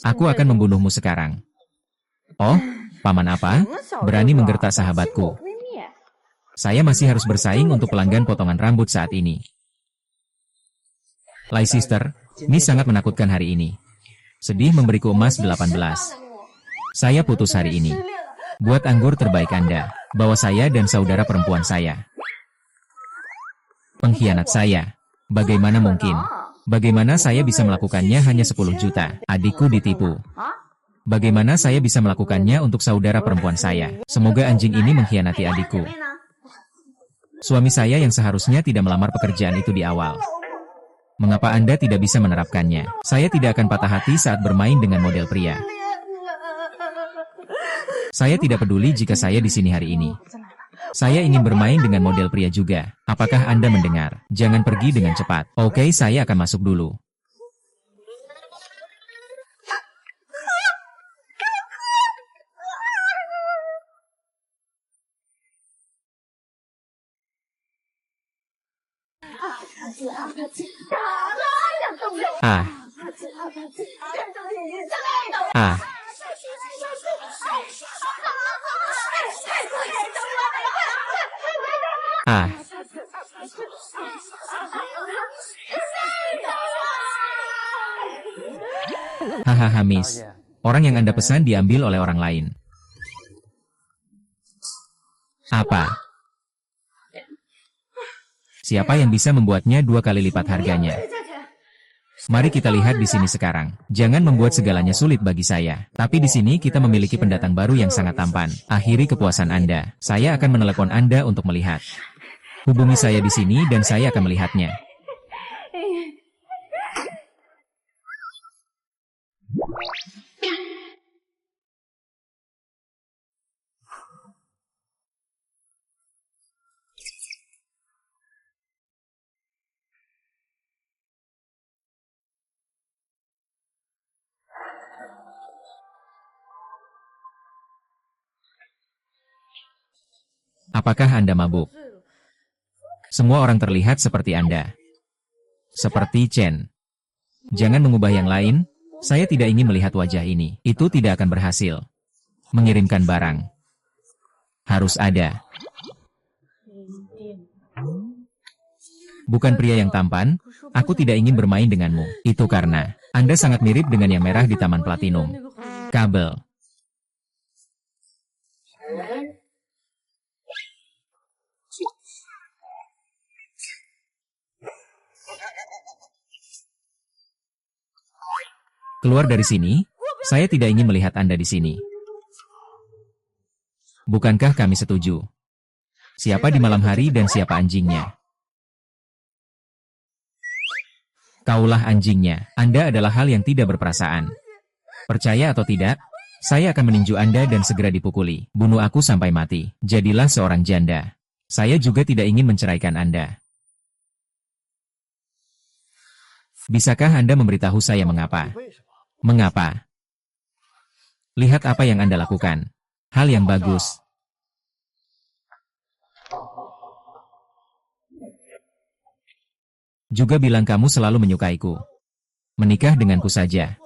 Aku akan membunuhmu sekarang. Oh, paman apa? Berani menggertak sahabatku. Saya masih harus bersaing untuk pelanggan potongan rambut saat ini. Leicester, ini sangat menakutkan hari ini. Sedih memberiku emas 18. Saya putus hari ini. Buat anggur terbaik Anda. Bawa saya dan saudara perempuan saya. Pengkhianat saya. Bagaimana mungkin? Bagaimana saya bisa melakukannya hanya 10 juta? Adikku ditipu. Bagaimana saya bisa melakukannya untuk saudara perempuan saya? Semoga anjing ini mengkhianati adikku. Suami saya yang seharusnya tidak melamar pekerjaan itu di awal. Mengapa Anda tidak bisa menerapkannya? Saya tidak akan patah hati saat bermain dengan model pria. Saya tidak peduli jika saya di sini hari ini. Saya ingin bermain dengan model pria juga. Apakah Anda mendengar? Jangan pergi dengan cepat. Oke, saya akan masuk dulu. Ah. Ah. Ah. Hahaha, Miss. Orang yang Anda pesan diambil oleh orang lain. Apa? Siapa yang bisa membuatnya 2 kali lipat harganya? Mari kita lihat di sini sekarang. Jangan membuat segalanya sulit bagi saya. Tapi di sini kita memiliki pendatang baru yang sangat tampan. Akhiri kepuasan Anda. Saya akan menelepon Anda untuk melihat. Hubungi saya di sini dan saya akan melihatnya. Apakah Anda mabuk? Semua orang terlihat seperti Anda. Seperti Chen. Jangan mengubah yang lain. Saya tidak ingin melihat wajah ini. Itu tidak akan berhasil. Mengirimkan barang. Harus ada. Bukan pria yang tampan. Aku tidak ingin bermain denganmu. Itu karena Anda sangat mirip dengan yang merah di Taman Platinum. Kabel. Keluar dari sini. Saya tidak ingin melihat Anda di sini. Bukankah kami setuju? Siapa di malam hari dan siapa anjingnya? Kaulah anjingnya. Anda adalah hal yang tidak berperasaan. Percaya atau tidak, saya akan meninju Anda dan segera dipukuli. Bunuh aku sampai mati. Jadilah seorang janda. Saya juga tidak ingin menceraikan Anda. Bisakah Anda memberitahu saya mengapa? Mengapa? Lihat apa yang Anda lakukan. Hal yang bagus. Juga bilang kamu selalu menyukaiku. Menikah denganku saja.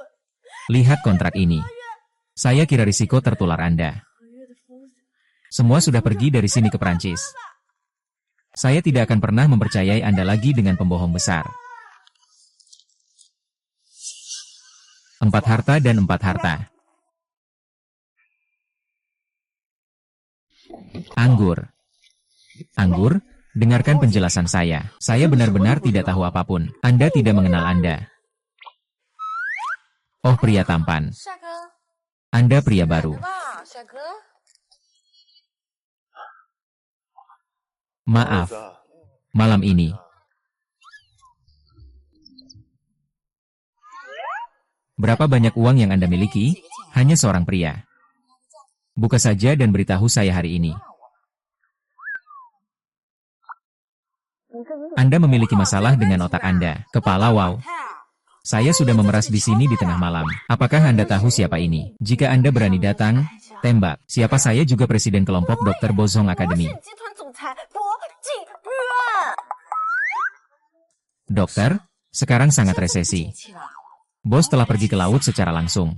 Lihat kontrak ini. Saya kira risiko tertular Anda. Semua sudah pergi dari sini ke Perancis. Saya tidak akan pernah mempercayai Anda lagi dengan pembohong besar. 4 harta dan 4 harta. Anggur. Anggur? Dengarkan penjelasan saya. Saya benar-benar tidak tahu apapun. Anda tidak mengenal Anda. Oh, pria tampan. Anda pria baru. Maaf, malam ini. Berapa banyak uang yang Anda miliki? Hanya seorang pria. Buka saja dan beritahu saya hari ini. Anda memiliki masalah dengan otak Anda. Kepala wow. Saya sudah memeras di sini di tengah malam. Apakah Anda tahu siapa ini? Jika Anda berani datang, tembak. Siapa saya juga presiden kelompok Dr. Bozong Academy. Dokter, sekarang sangat resesi. Bos telah pergi ke laut secara langsung.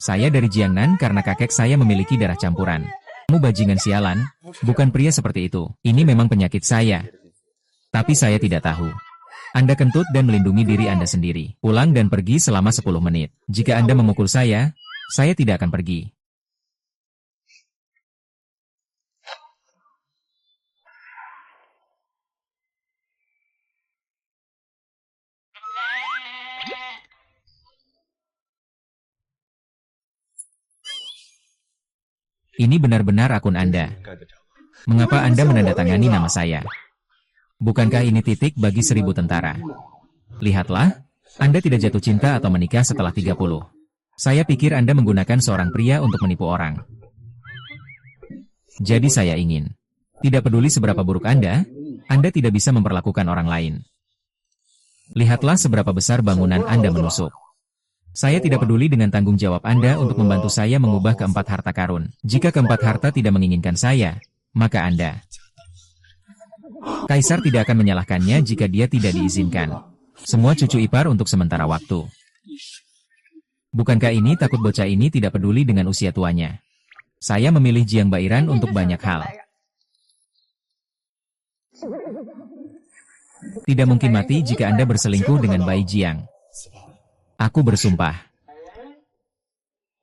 Saya dari Jiangnan karena kakek saya memiliki darah campuran. Kamu bajingan sialan, bukan pria seperti itu. Ini memang penyakit saya. Tapi saya tidak tahu. Anda kentut dan melindungi diri Anda sendiri. Pulang dan pergi selama 10 menit. Jika Anda memukul saya tidak akan pergi. Ini benar-benar akun Anda. Mengapa Anda menandatangani nama saya? Bukankah ini titik bagi 1000 tentara? Lihatlah, Anda tidak jatuh cinta atau menikah setelah 30. Saya pikir Anda menggunakan seorang pria untuk menipu orang. Jadi saya ingin. Tidak peduli seberapa buruk Anda tidak bisa memperlakukan orang lain. Lihatlah seberapa besar bangunan Anda menusuk. Saya tidak peduli dengan tanggung jawab Anda untuk membantu saya mengubah keempat harta karun. Jika keempat harta tidak menginginkan saya, maka Anda. Kaisar tidak akan menyalahkannya jika dia tidak diizinkan. Semua cucu ipar untuk sementara waktu. Bukankah ini takut bocah ini tidak peduli dengan usia tuanya? Saya memilih Jiang Bairan untuk banyak hal. Tidak mungkin mati jika Anda berselingkuh dengan Bai Jiang. Aku bersumpah.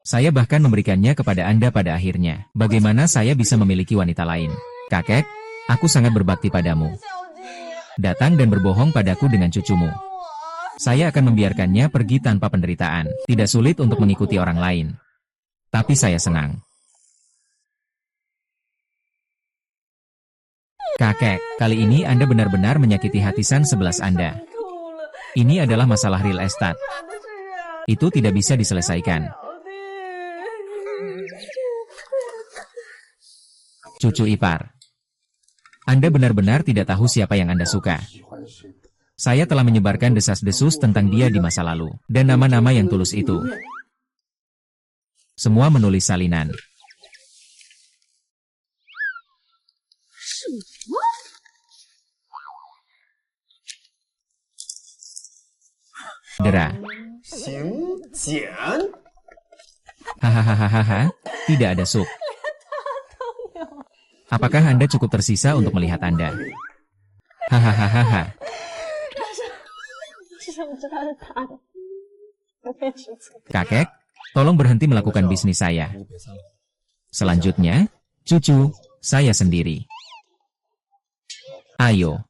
Saya bahkan memberikannya kepada Anda pada akhirnya. Bagaimana saya bisa memiliki wanita lain? Kakek, aku sangat berbakti padamu. Datang dan berbohong padaku dengan cucumu. Saya akan membiarkannya pergi tanpa penderitaan. Tidak sulit untuk mengikuti orang lain. Tapi saya senang. Kakek, kali ini Anda benar-benar menyakiti hati San 11 Anda. Ini adalah masalah real estate. Itu tidak bisa diselesaikan. Cucu ipar. Anda benar-benar tidak tahu siapa yang Anda suka. Saya telah menyebarkan desas-desus tentang dia di masa lalu. Dan nama-nama yang tulus itu. Semua menulis salinan. Dera. Hahaha, tidak ada sup. Apakah Anda cukup tersisa untuk melihat Anda? Hahaha. Kakek, tolong berhenti melakukan bisnis saya. Selanjutnya, cucu, saya sendiri. Ayo.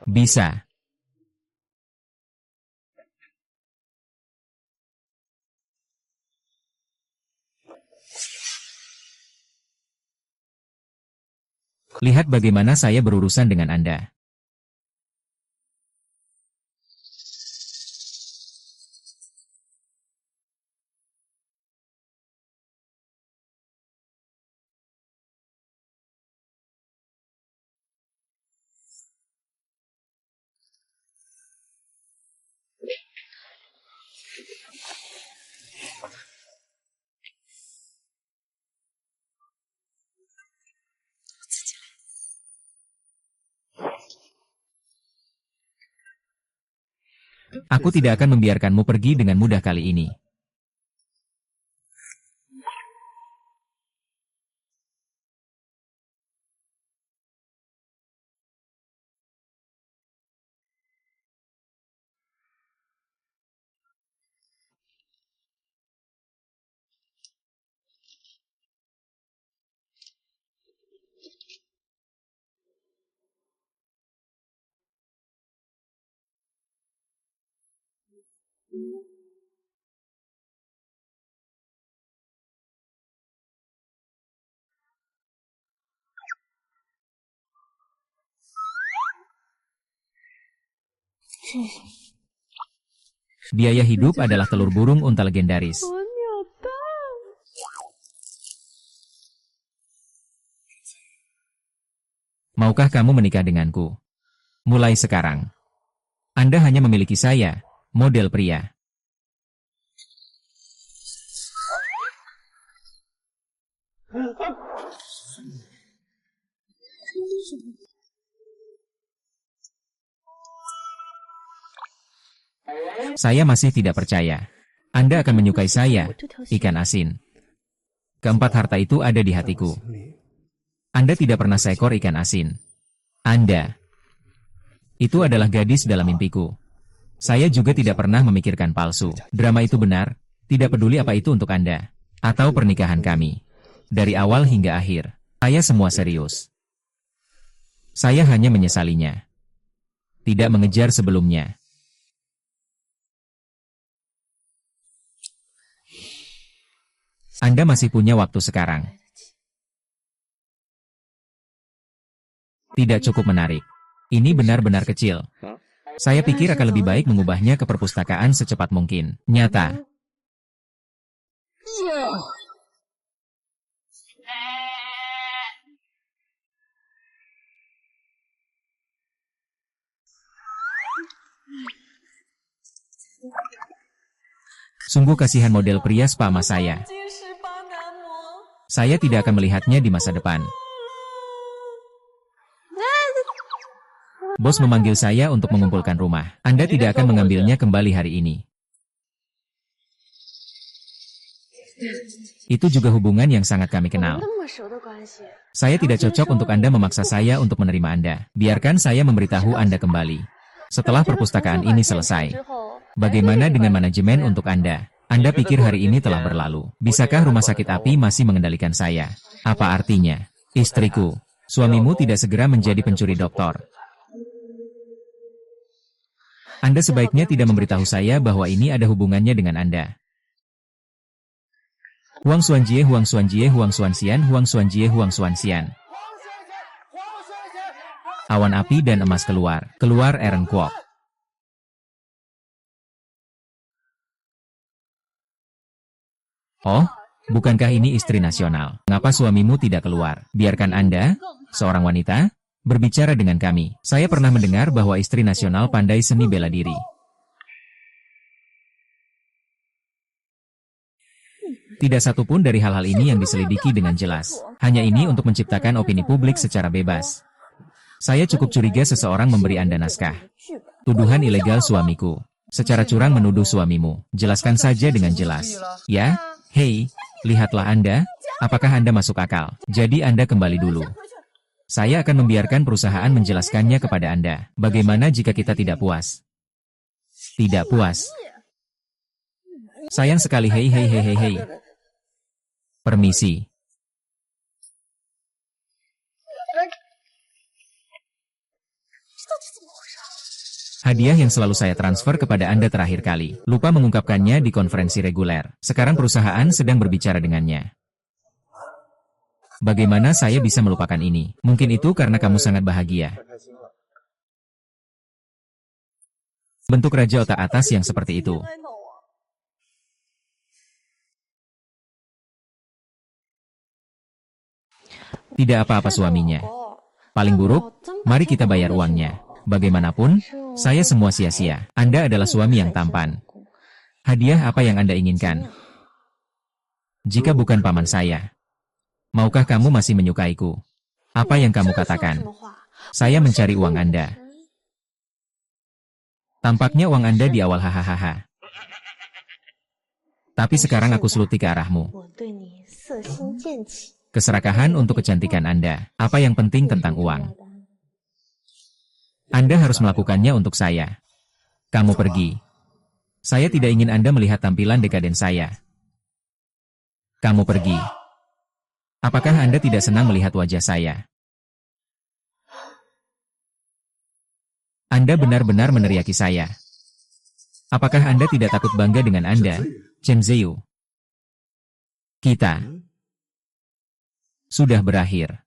Bisa. Lihat bagaimana saya berurusan dengan Anda. Aku tidak akan membiarkanmu pergi dengan mudah kali ini. Biaya hidup adalah telur burung unta legendaris. Maukah kamu menikah denganku? Mulai sekarang. Anda hanya memiliki saya, model pria. Saya masih tidak percaya. Anda akan menyukai saya, ikan asin. Keempat harta itu ada di hatiku. Anda tidak pernah seekor ikan asin. Anda. Itu adalah gadis dalam mimpiku. Saya juga tidak pernah memikirkan palsu. Drama itu benar, tidak peduli apa itu untuk Anda. Atau pernikahan kami. Dari awal hingga akhir, saya semua serius. Saya hanya menyesalinya. Tidak mengejar sebelumnya. Anda masih punya waktu sekarang. Tidak cukup menarik. Ini benar-benar kecil. Saya pikir akan lebih baik mengubahnya ke perpustakaan secepat mungkin. Nyata. Sungguh kasihan model pria spama saya. Saya tidak akan melihatnya di masa depan. Bos memanggil saya untuk mengumpulkan rumah. Anda tidak akan mengambilnya kembali hari ini. Itu juga hubungan yang sangat kami kenal. Saya tidak cocok untuk Anda memaksa saya untuk menerima Anda. Biarkan saya memberitahu Anda kembali. Setelah perpustakaan ini selesai, bagaimana dengan manajemen untuk Anda? Anda pikir hari ini telah berlalu. Bisakah rumah sakit api masih mengendalikan saya? Apa artinya? Istriku, suamimu tidak segera menjadi pencuri doktor. Anda sebaiknya tidak memberitahu saya bahwa ini ada hubungannya dengan Anda. Huang Xuanjie, Huang Xuanjie, Huang Xuanxian, Huang Xuanjie, Huang Xuanxian. Awan api dan emas keluar. Keluar Eren Kwok. Oh, bukankah ini istri nasional? Mengapa suamimu tidak keluar? Biarkan Anda, seorang wanita, berbicara dengan kami. Saya pernah mendengar bahwa istri nasional pandai seni bela diri. Tidak satu pun dari hal-hal ini yang diselidiki dengan jelas. Hanya ini untuk menciptakan opini publik secara bebas. Saya cukup curiga seseorang memberi Anda naskah. Tuduhan ilegal suamiku. Secara curang menuduh suamimu. Jelaskan saja dengan jelas. Ya? Hei, lihatlah Anda. Apakah Anda masuk akal? Jadi Anda kembali dulu. Saya akan membiarkan perusahaan menjelaskannya kepada Anda. Bagaimana jika kita tidak puas? Tidak puas. Sayang sekali, hei. Permisi. Hadiah yang selalu saya transfer kepada Anda terakhir kali. Lupa mengungkapkannya di konferensi reguler. Sekarang perusahaan sedang berbicara dengannya. Bagaimana saya bisa melupakan ini? Mungkin itu karena kamu sangat bahagia. Bentuk raja otak atas yang seperti itu. Tidak apa-apa suaminya. Paling buruk, mari kita bayar uangnya. Bagaimanapun, saya semua sia-sia. Anda adalah suami yang tampan. Hadiah apa yang Anda inginkan? Jika bukan paman saya, maukah kamu masih menyukaiku? Apa yang kamu katakan? Saya mencari uang Anda. Tampaknya uang Anda di awal hahaha. Tapi sekarang aku seluti ke arahmu. Keserakahan untuk kecantikan Anda. Apa yang penting tentang uang? Anda harus melakukannya untuk saya. Kamu pergi. Saya tidak ingin Anda melihat tampilan dekaden saya. Kamu pergi. Apakah Anda tidak senang melihat wajah saya? Anda benar-benar meneriaki saya. Apakah Anda tidak takut bangga dengan Anda, Chen Ziyu? Kita sudah berakhir.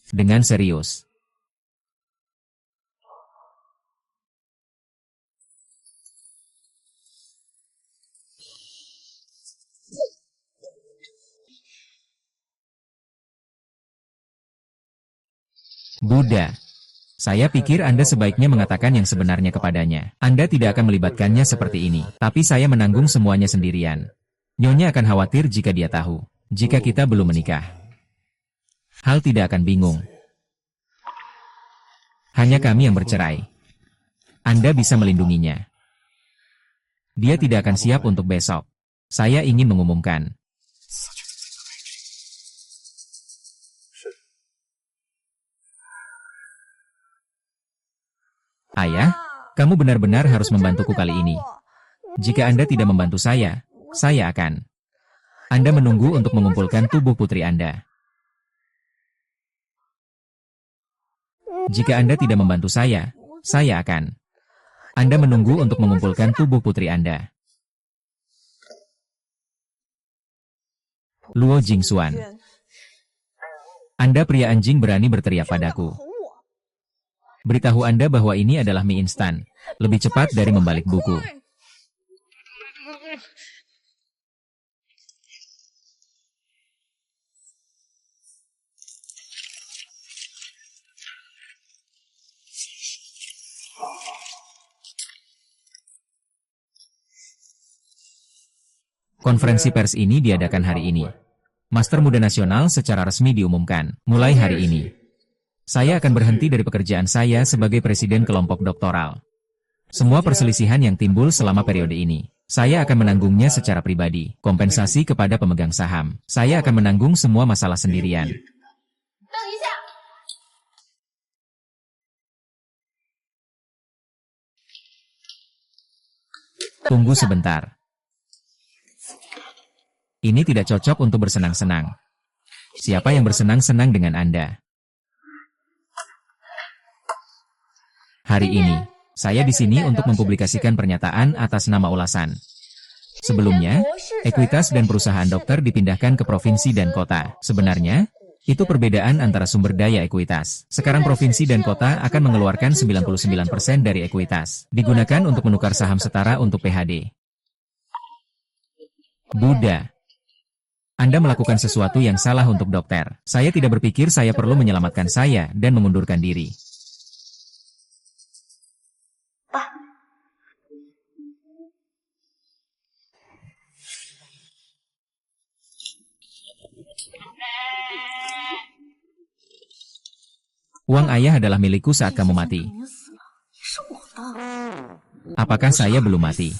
Dengan serius. Buddha, saya pikir Anda sebaiknya mengatakan yang sebenarnya kepadanya. Anda tidak akan melibatkannya seperti ini, tapi saya menanggung semuanya sendirian. Nyonya akan khawatir jika dia tahu, jika kita belum menikah. Hal tidak akan bingung. Hanya kami yang bercerai. Anda bisa melindunginya. Dia tidak akan siap untuk besok. Saya ingin mengumumkan. Ayah, kamu benar-benar harus membantuku kali ini. Jika Anda tidak membantu saya akan. Anda menunggu untuk mengumpulkan tubuh putri Anda. Jika Anda tidak membantu saya akan. Anda menunggu untuk mengumpulkan tubuh putri Anda. Luo Jingxuan. Anda pria anjing berani berteriak padaku. Beritahu Anda bahwa ini adalah mie instan. Lebih cepat dari membalik buku. Konferensi pers ini diadakan hari ini. Master Muda Nasional secara resmi diumumkan, mulai hari ini. Saya akan berhenti dari pekerjaan saya sebagai presiden kelompok doktoral. Semua perselisihan yang timbul selama periode ini, saya akan menanggungnya secara pribadi. Kompensasi kepada pemegang saham. Saya akan menanggung semua masalah sendirian. Tunggu sebentar. Ini tidak cocok untuk bersenang-senang. Siapa yang bersenang-senang dengan Anda? Hari ini, saya di sini untuk mempublikasikan pernyataan atas nama ulasan. Sebelumnya, ekuitas dan perusahaan dokter dipindahkan ke provinsi dan kota. Sebenarnya, itu perbedaan antara sumber daya ekuitas. Sekarang provinsi dan kota akan mengeluarkan 99% dari ekuitas. Digunakan untuk menukar saham setara untuk PhD. Buddha. Anda melakukan sesuatu yang salah untuk dokter. Saya tidak berpikir saya perlu menyelamatkan saya dan mengundurkan diri. Uang ayah adalah milikku saat kamu mati. Apakah saya belum mati?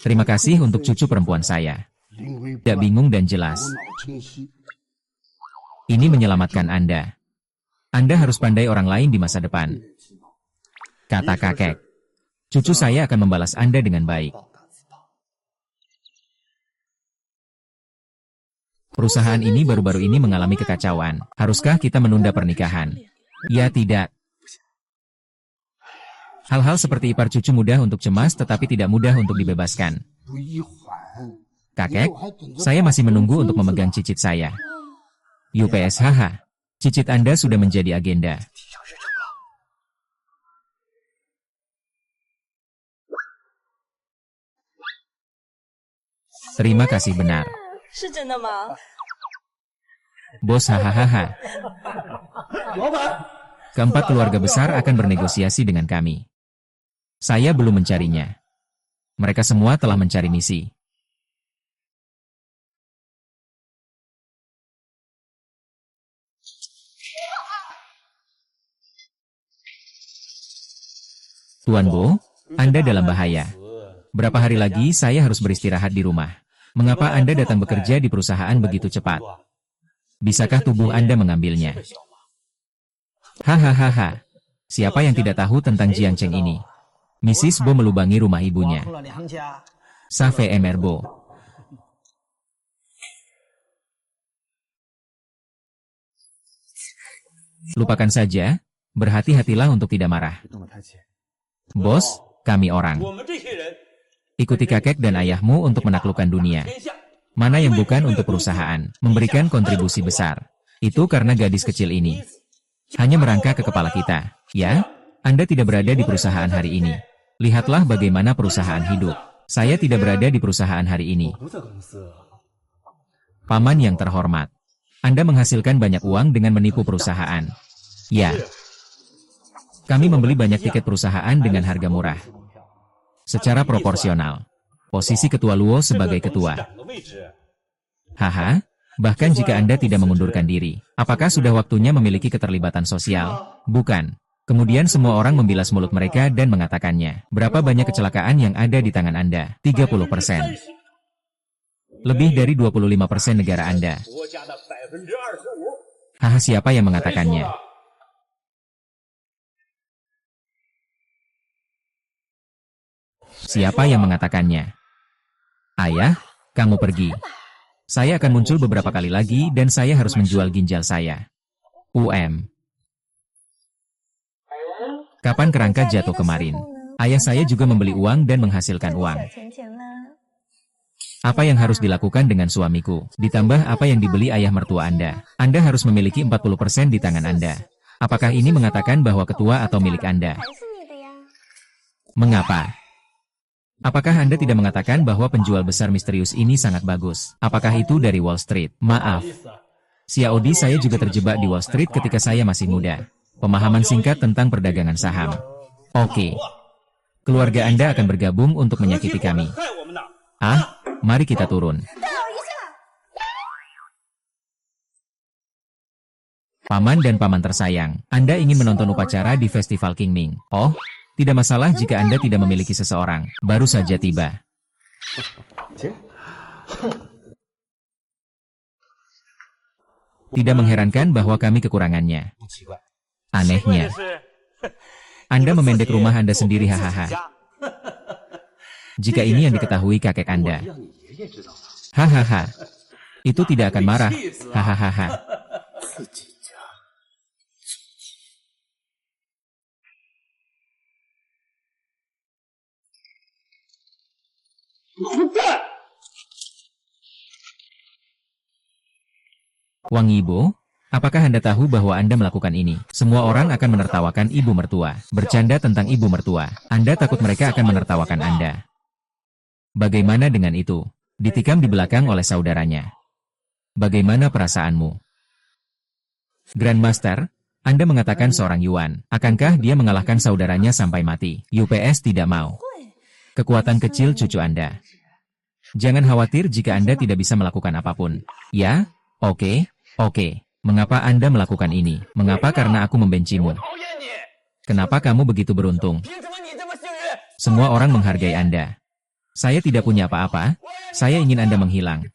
Terima kasih untuk cucu perempuan saya. Tidak bingung dan jelas. Ini menyelamatkan Anda. Anda harus pandai orang lain di masa depan. Kata kakek. Cucu saya akan membalas Anda dengan baik. Perusahaan ini baru-baru ini mengalami kekacauan. Haruskah kita menunda pernikahan? Ya tidak. Hal-hal seperti ipar cucu mudah untuk cemas tetapi tidak mudah untuk dibebaskan. Kakek, saya masih menunggu untuk memegang cicit saya. UPSHH, cicit Anda sudah menjadi agenda. Terima kasih benar. Bos hahaha. Keempat keluarga besar akan bernegosiasi dengan kami. Saya belum mencarinya. Mereka semua telah mencari misi. Tuan Bo, Anda dalam bahaya. Berapa hari lagi saya harus beristirahat di rumah? Mengapa Anda datang bekerja di perusahaan begitu cepat? Bisakah tubuh Anda mengambilnya? Hahaha. Siapa yang tidak tahu tentang Jiang Cheng ini? Mrs. Bo melubangi rumah ibunya. Save Emerbo. Lupakan saja, berhati-hatilah untuk tidak marah. Bos, kami orang. Ikuti kakek dan ayahmu untuk menaklukkan dunia. Mana yang bukan untuk perusahaan, memberikan kontribusi besar. Itu karena gadis kecil ini hanya merangkak ke kepala kita. Ya, Anda tidak berada di perusahaan hari ini. Lihatlah bagaimana perusahaan hidup. Saya tidak berada di perusahaan hari ini. Paman yang terhormat, Anda menghasilkan banyak uang dengan menipu perusahaan. Ya. Kami membeli banyak tiket perusahaan dengan harga murah. Secara proporsional. Posisi Ketua Luo sebagai ketua. Haha, bahkan jika Anda tidak mengundurkan diri, apakah sudah waktunya memiliki keterlibatan sosial? Bukan. Kemudian semua orang membilas mulut mereka dan mengatakannya. Berapa banyak kecelakaan yang ada di tangan Anda? 30%. Lebih dari 25% negara Anda. Haha, siapa yang mengatakannya? Siapa yang mengatakannya? Ayah, kamu pergi. Saya akan muncul beberapa kali lagi dan saya harus menjual ginjal saya. Kapan kerangka jatuh kemarin? Ayah saya juga membeli uang dan menghasilkan uang. Apa yang harus dilakukan dengan suamiku? Ditambah apa yang dibeli ayah mertua Anda. Anda harus memiliki 40% di tangan Anda. Apakah ini mengatakan bahwa ketua atau milik Anda? Mengapa? Apakah Anda tidak mengatakan bahwa penjual besar misterius ini sangat bagus? Apakah itu dari Wall Street? Maaf. Xiaodi, saya juga terjebak di Wall Street ketika saya masih muda. Pemahaman singkat tentang perdagangan saham. Oke. Keluarga Anda akan bergabung untuk menyakiti kami. Ah, mari kita turun. Paman dan paman tersayang, Anda ingin menonton upacara di Festival Qingming. Oh, tidak masalah jika Anda tidak memiliki seseorang. Baru saja tiba. Tidak mengherankan bahwa kami kekurangannya. Anehnya. Anda memendek rumah Anda sendiri, hahaha. Jika ini yang diketahui kakek Anda. Hahaha. Itu tidak akan marah. Hahaha. Wang Yibo, apakah Anda tahu bahwa Anda melakukan ini? Semua orang akan menertawakan ibu mertua. Bercanda tentang ibu mertua. Anda takut mereka akan menertawakan Anda. Bagaimana dengan itu? Ditikam di belakang oleh saudaranya. Bagaimana perasaanmu? Grandmaster, Anda mengatakan seorang Yuan. Akankah dia mengalahkan saudaranya sampai mati? UPS tidak mau. Kekuatan kecil cucu Anda. Jangan khawatir jika Anda tidak bisa melakukan apapun. Ya? Oke. Mengapa Anda melakukan ini? Mengapa? Karena aku membencimu. Kenapa kamu begitu beruntung? Semua orang menghargai Anda. Saya tidak punya apa-apa. Saya ingin Anda menghilang.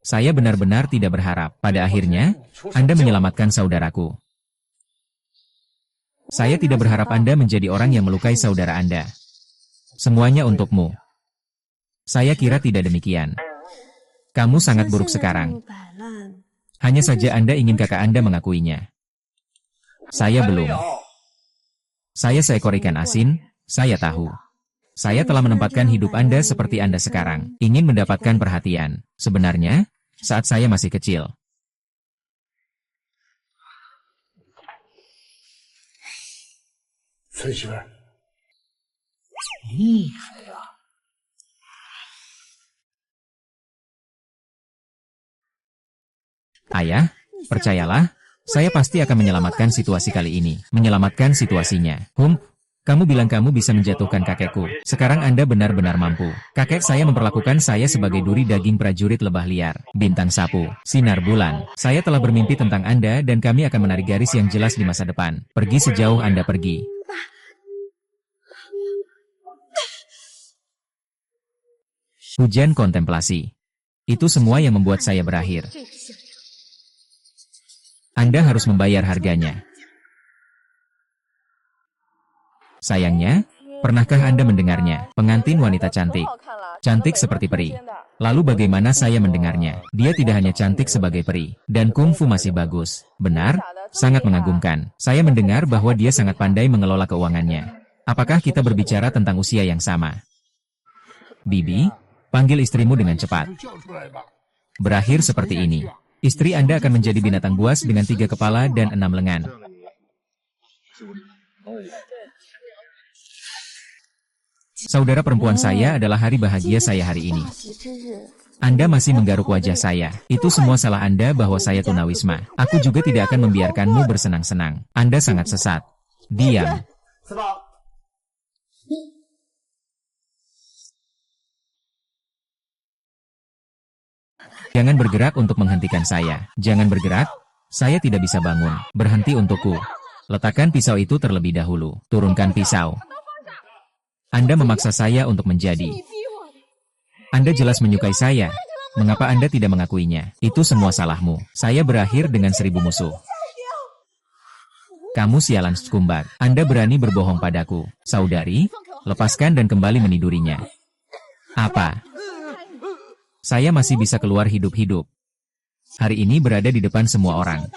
Saya benar-benar tidak berharap. Pada akhirnya, Anda menyelamatkan saudaraku. Saya tidak berharap Anda menjadi orang yang melukai saudara Anda. Semuanya untukmu. Saya kira tidak demikian. Kamu sangat buruk sekarang. Hanya saja Anda ingin kakak Anda mengakuinya. Saya belum. Saya seekor ikan asin, saya tahu. Saya telah menempatkan hidup Anda seperti Anda sekarang. Ingin mendapatkan perhatian. Sebenarnya, saat saya masih kecil. Ayah, percayalah, saya pasti akan menyelamatkan situasi kali ini. Menyelamatkan situasinya. Kamu bilang kamu bisa menjatuhkan kakekku. Sekarang Anda benar-benar mampu. Kakek saya memperlakukan saya sebagai duri daging prajurit lebah liar. Bintang sapu, sinar bulan. Saya telah bermimpi tentang Anda dan kami akan menarik garis yang jelas di masa depan. Pergi sejauh Anda pergi. Hujan kontemplasi. Itu semua yang membuat saya berakhir. Anda harus membayar harganya. Sayangnya, pernahkah Anda mendengarnya? Pengantin wanita cantik. Cantik seperti peri. Lalu bagaimana saya mendengarnya? Dia tidak hanya cantik sebagai peri, dan kungfu masih bagus. Benar? Sangat mengagumkan. Saya mendengar bahwa dia sangat pandai mengelola keuangannya. Apakah kita berbicara tentang usia yang sama? Bibi, panggil istrimu dengan cepat. Berakhir seperti ini. Istri Anda akan menjadi binatang buas dengan 3 kepala dan 6 lengan. Saudara perempuan saya adalah hari bahagia saya hari ini. Anda masih menggaruk wajah saya. Itu semua salah Anda bahwa saya tunawisma. Aku juga tidak akan membiarkanmu bersenang-senang. Anda sangat sesat. Diam. Jangan bergerak untuk menghentikan saya. Jangan bergerak. Saya tidak bisa bangun. Berhenti untukku. Letakkan pisau itu terlebih dahulu. Turunkan pisau. Anda memaksa saya untuk menjadi. Anda jelas menyukai saya. Mengapa Anda tidak mengakuinya? Itu semua salahmu. Saya berakhir dengan 1000 musuh. Kamu sialan skumbar. Anda berani berbohong padaku. Saudari, lepaskan dan kembali menidurinya. Apa? Saya masih bisa keluar hidup-hidup. Hari ini berada di depan semua orang.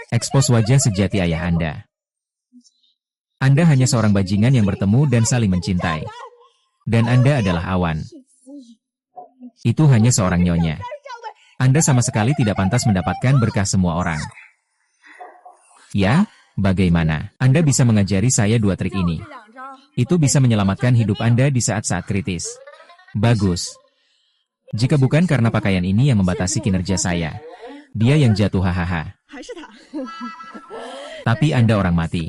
Ekspos wajah sejati ayah Anda. Anda hanya seorang bajingan yang bertemu dan saling mencintai. Dan Anda adalah awan. Itu hanya seorang nyonya. Anda sama sekali tidak pantas mendapatkan berkah semua orang. Ya, bagaimana? Anda bisa mengajari saya 2 trik ini. Itu bisa menyelamatkan hidup Anda di saat-saat kritis. Bagus. Jika bukan karena pakaian ini yang membatasi kinerja saya. Dia yang jatuh hahaha. Tapi Anda orang mati.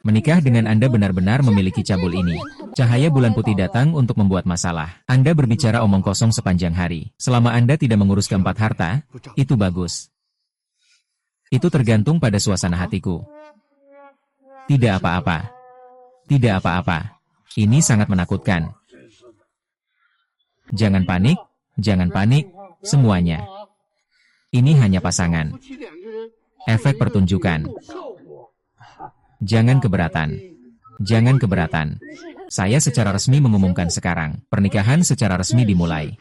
Menikah dengan Anda benar-benar memiliki cabul ini. Cahaya bulan putih datang untuk membuat masalah. Anda berbicara omong kosong sepanjang hari. Selama Anda tidak mengurus keempat harta, itu bagus. Itu tergantung pada suasana hatiku. Tidak apa-apa. Tidak apa-apa. Ini sangat menakutkan. Jangan panik, semuanya. Ini hanya pasangan. Efek pertunjukan. Jangan keberatan. Jangan keberatan. Saya secara resmi mengumumkan sekarang. Pernikahan secara resmi dimulai.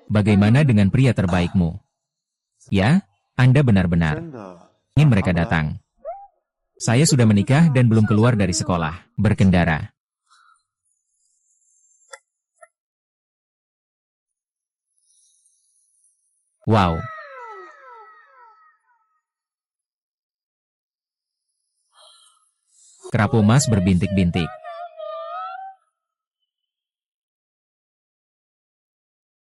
Bagaimana dengan pria terbaikmu? Ya, Anda benar-benar ingin mereka datang. Saya sudah menikah dan belum keluar dari sekolah. Berkendara. Wow. Kerapu emas berbintik-bintik.